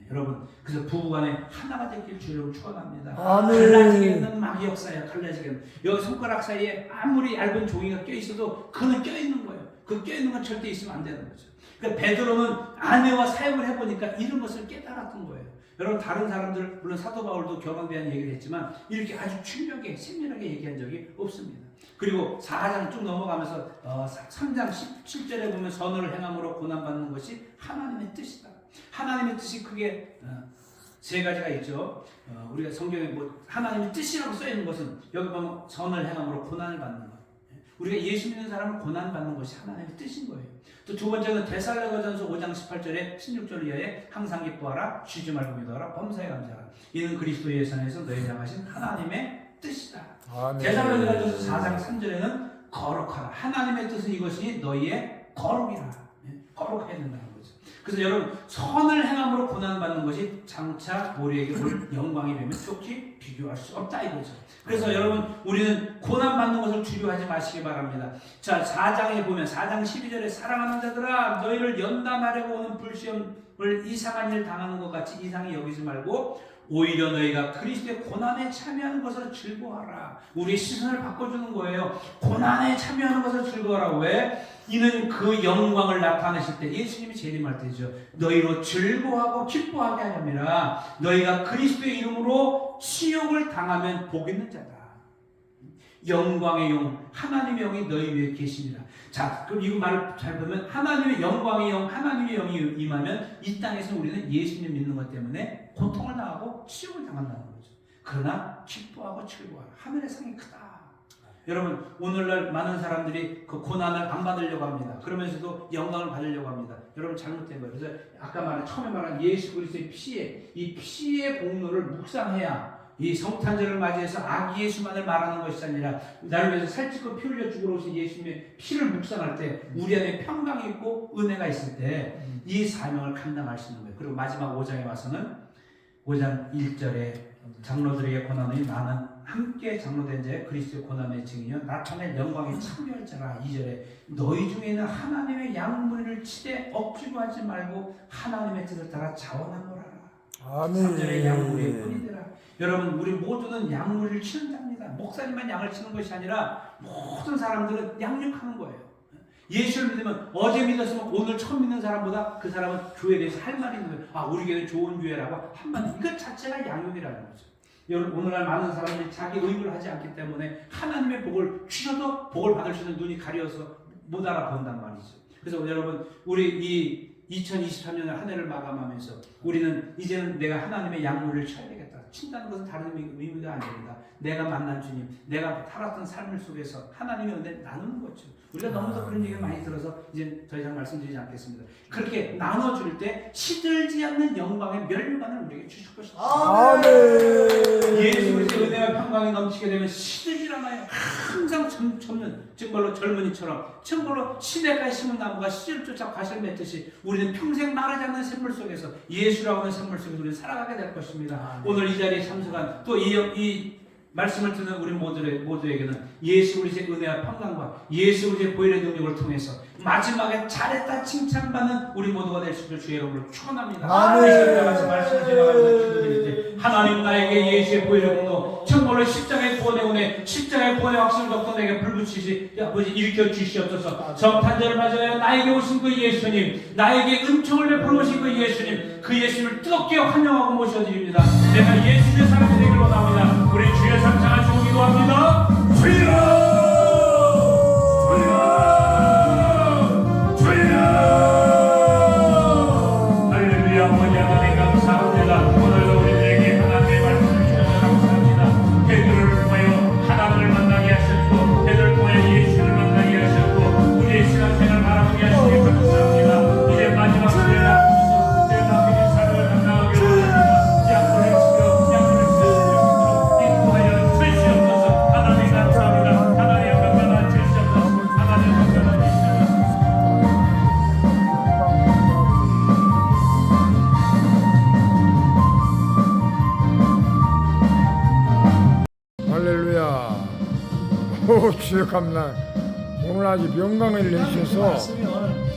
여러분 그래서 부부간에 하나가 되길 주를 축원합니다. 갈라지게는 마귀 역사야. 갈라지게는 여기 손가락 사이에 아무리 얇은 종이가 껴 있어도 그는 껴 있는 거예요. 그 껴 있는 건 절대 있으면 안 되는 거죠. 그러니까 베드로는 아내와 사역을 해보니까 이런 것을 깨달았던 거예요. 여러분 다른 사람들 물론 사도 바울도 결혼에 대한 얘기를 했지만 이렇게 아주 중요하게 세밀하게 얘기한 적이 없습니다. 그리고 4장 쭉 넘어가면서 3장 17절에 보면 선을 행함으로 고난받는 것이 하나님의 뜻이다. 하나님의 뜻이 크게 세 가지가 있죠. 우리가 성경에 뭐 하나님의 뜻이라고 써 있는 것은 여기 보면 선을 행함으로 고난을 받는 것. 우리가 예수 믿는 사람을 고난 받는 것이 하나님의 뜻인 거예요. 또 두 번째는 데살로니가전서 5장 18절에 16절 이하에 항상 기뻐하라, 쉬지 말고 기도하라, 범사에 감사하라. 이는 그리스도 예수 안에서 너희를 향하신 하나님의 뜻이다. 데살로니가전서 4장 3절에는 거룩하라. 하나님의 뜻은 이것이 너희의 거룩이라. 거룩해야 된다는 거죠. 그래서 여러분 선을 행함으로 고난받는 것이 장차 우리에게 올 영광이 되면 좋게 비교할 수 없다 이거죠. 그래서 여러분 우리는 고난받는 것을 두려워하지 마시기 바랍니다. 자 4장에 보면 4장 12절에 사랑하는 자들아 너희를 연단하려고 오는 불시험을 이상한 일 당하는 것 같이 이상히 여기지 말고 오히려 너희가 그리스도의 고난에 참여하는 것을 즐거워하라. 우리의 시선을 바꿔주는 거예요. 고난에 참여하는 것을 즐거워하라. 왜? 이는 그 영광을 나타내실 때 예수님이 재림할 때죠. 너희로 즐거워하고 기뻐하게 하렵니다. 너희가 그리스도의 이름으로 치욕을 당하면 복 있는 자다. 영광의 영, 하나님의 영이 너희 위에 계십니다. 자, 그럼 이거 말을 잘 보면 하나님의 영광의 영, 하나님의 영이 임하면 이 땅에서 우리는 예수님 믿는 것 때문에 고통을 당하고 치욕을 당한다는 거죠. 그러나 기뻐하고 즐거워하라. 하늘의 상이 크다. 여러분 오늘날 많은 사람들이 그 고난을 안 받으려고 합니다. 그러면서도 영광을 받으려고 합니다. 여러분 잘못된 거예요. 그래서 아까 처음에 말한 예수 그리스도의 피에 이 피의 공로를 묵상해야 이 성탄절을 맞이해서 아기 예수만을 말하는 것이 아니라 나를 위해서 살찌고 피 흘려 죽으러 오신 예수님의 피를 묵상할 때 우리 안에 평강이 있고 은혜가 있을 때 이 사명을 감당할 수 있는 거예요. 그리고 마지막 5장에 와서는 5장 1절에 장로들에게 고난이 나는 함께 장로된 자의 그리스도의 고난의 증인이요 나타낼 영광에 참여할 자라. 2절에 너희 중에는 하나님의 양무리를 치되 억지로 하지 말고 하나님의 뜻을 따라 자원하노라. 3절에 양무리의 뿐이더라. 여러분 우리 모두는 양무리를 치는 자입니다. 목사님만 양을 치는 것이 아니라 모든 사람들은 양육하는 거예요. 예수를 믿으면 어제 믿었으면 오늘 처음 믿는 사람보다 그 사람은 교회에 대해서 할 말이 있는 거예요. 아 우리 교회는 좋은 교회라고 한마디 이것 자체가 양육이라는 거죠. 여러분 오늘날 많은 사람들이 자기 의무를 하지 않기 때문에 하나님의 복을 주셔도 복을 받을 수 있는 눈이 가려서 못 알아본단 말이죠. 그래서 여러분 우리 이 2023년의 한 해를 마감하면서 우리는 이제는 내가 하나님의 양무리를 쳐야 되겠다. 친다는 것은 다른 의미가 아닙니다. 내가 만난 주님, 내가 살았던 삶을 속에서 하나님의 은혜 나누는 거죠. 우리가 너무도 그런 얘기를 많이 들어서 이제 더 이상 말씀드리지 않겠습니다. 그렇게 나눠줄 때 시들지 않는 영광의 멸류관을 우리에게 주실 것입니다. 아멘. 예수 그리스도의 은혜와 평강이 넘치게 되면 시들질 않아요. 항상 정말로 젊은이처럼 정말로 시냇가에 심은 나무가 씨를 쫓아 과실을 맺듯이 우리는 평생 마르지 않는 샘물 속에서 예수라고 하는 샘물 속에서 우리는 살아가게 될 것입니다. 오늘 이 자리에 참석한 또 이 말씀을 듣는 우리 모두에게는 예수 그리스도의 은혜와 평강과 예수 그리스도의 보혈의 능력을 통해서 마지막에 잘했다 칭찬받는 우리 모두가 될 수 있는 주의 이름으로 축원합니다. 아멘. 말씀을 지나가면서 기도드릴 때 하나님 나에게 예수의 보혈의 능력 정말로 십자가의 구원의 은혜 십자가의 구원의 확신을 덮고 내게 불붙이시 아버지 일으켜 주시옵소서. 성탄절을 맞아야 나에게 오신 그 예수님 나에게 은총을 베풀어 오신 그 예수님 그 예수님을 뜨겁게 환영하고 모셔드립니다. 내가 예수님의 사람이 되기를 원합니다. 우리 주의 삼창하시고 기도합니다. 주여 할렐루야. 오, 주여 감사. 오늘 아주 명강을 내주셔서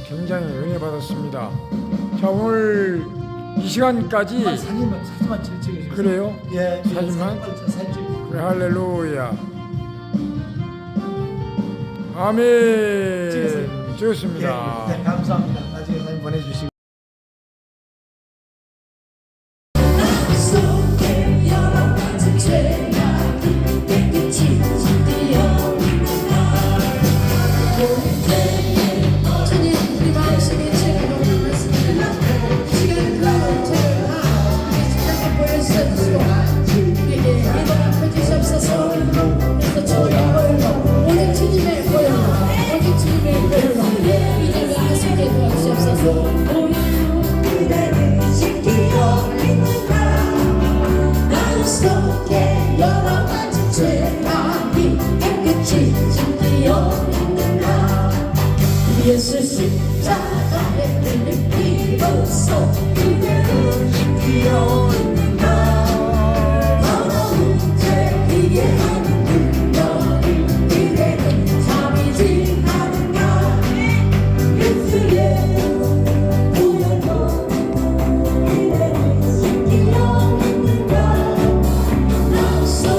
굉장히 은혜 받았습니다. 자, 오늘 이 시간까지 사진만 찍으세요. 그래요? 예, 사진만? 사진 찍고. 그래, 할렐루야. 아멘. 찍으세요. 찍었습니다. 네, 감사합니다. 나중에 사진 보내주시고. 예수 십자가에 들린 비로소 그대로 지키어 있는가 더러운 죄이게 하는 능력이 이래는 참이지 않은가 예수의 보혈로 이래는 지키어 있는가 나 속에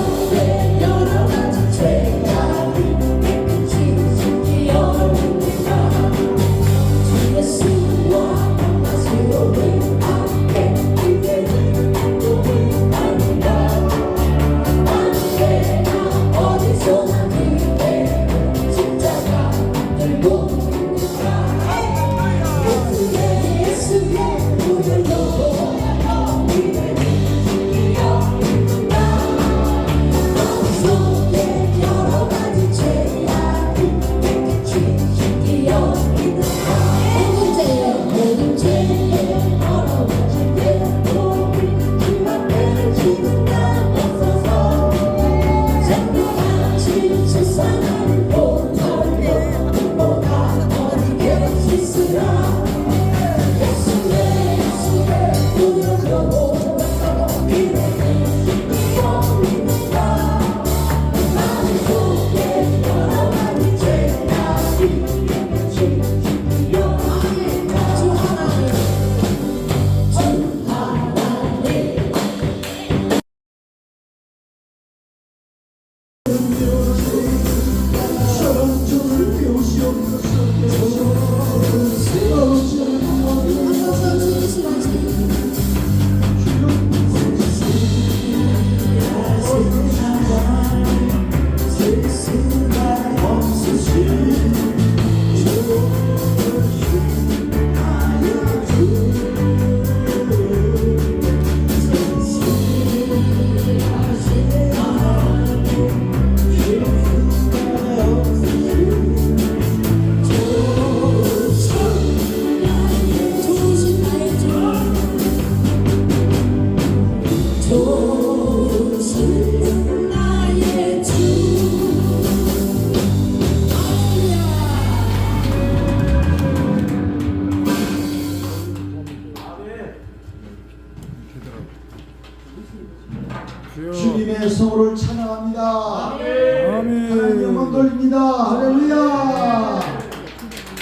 주님의 성호를 찬양합니다. 하나님 영광 아멘. 돌립니다. 할렐루야.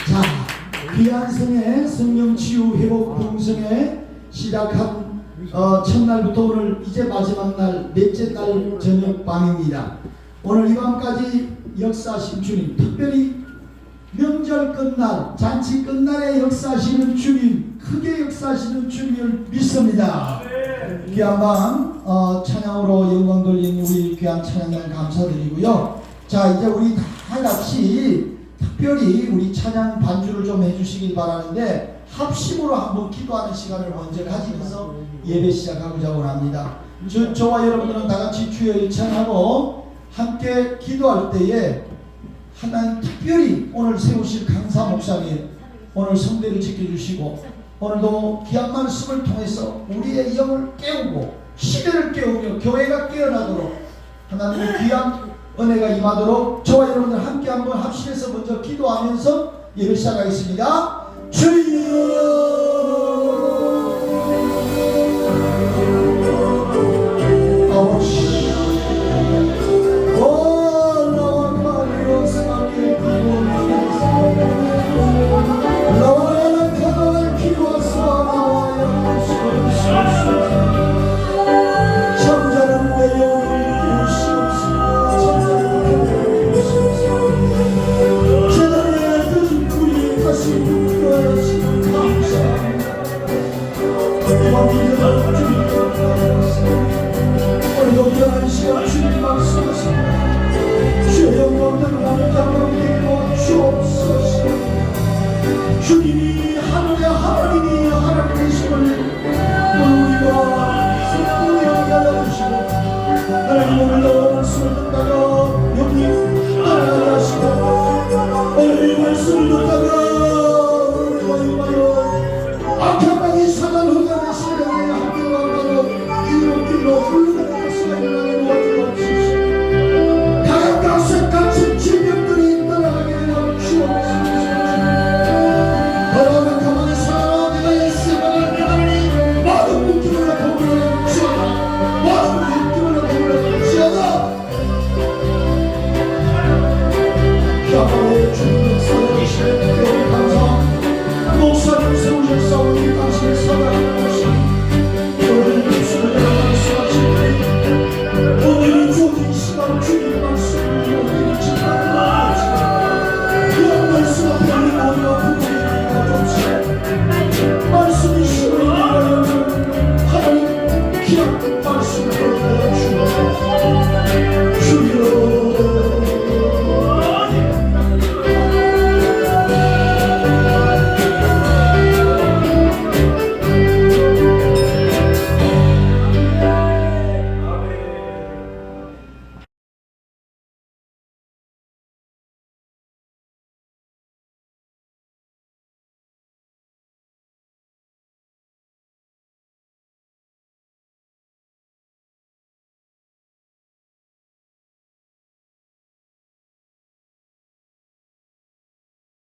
자, 귀한 성의 성령 치유 회복 봉성에 시작한 첫날부터 오늘 이제 마지막 날 넷째 날 저녁 밤입니다. 오늘 이 밤까지 역사하신 주님, 특별히 명절 끝날, 잔치 끝날에 역사하시는 주님, 크게 역사하시는 주님을 믿습니다. 귀한 밤 찬양으로 영광 돌린 우리 귀한 찬양단 감사드리고요. 자, 이제 우리 다 같이 특별히 우리 찬양 반주를 좀 해주시길 바라는데 합심으로 한번 기도하는 시간을 먼저 가지면서 예배 시작하고자 원합니다. 저와 여러분들은 다 같이 주여 일찬하고 함께 기도할 때에 하나님 특별히 오늘 세우실 강사 목사님 오늘 성대를 지켜주시고 오늘도 귀한 말씀을 통해서 우리의 영을 깨우고 시대를 깨우며 교회가 깨어나도록 하나님의 귀한 은혜가 임하도록 저와 여러분들 함께 한번 합심해서 먼저 기도하면서 예배 시작하겠습니다. 주여 오늘도 귀한 시간 주님 말씀하시고 주의 영광을 나는 자로 되고 주옵소서. 주님이 하늘의 하나님이 하나님 되심을 우리가 생각을 알아주시고 하나님 오늘도 말씀을 듣다가 영이 따라가게 하시고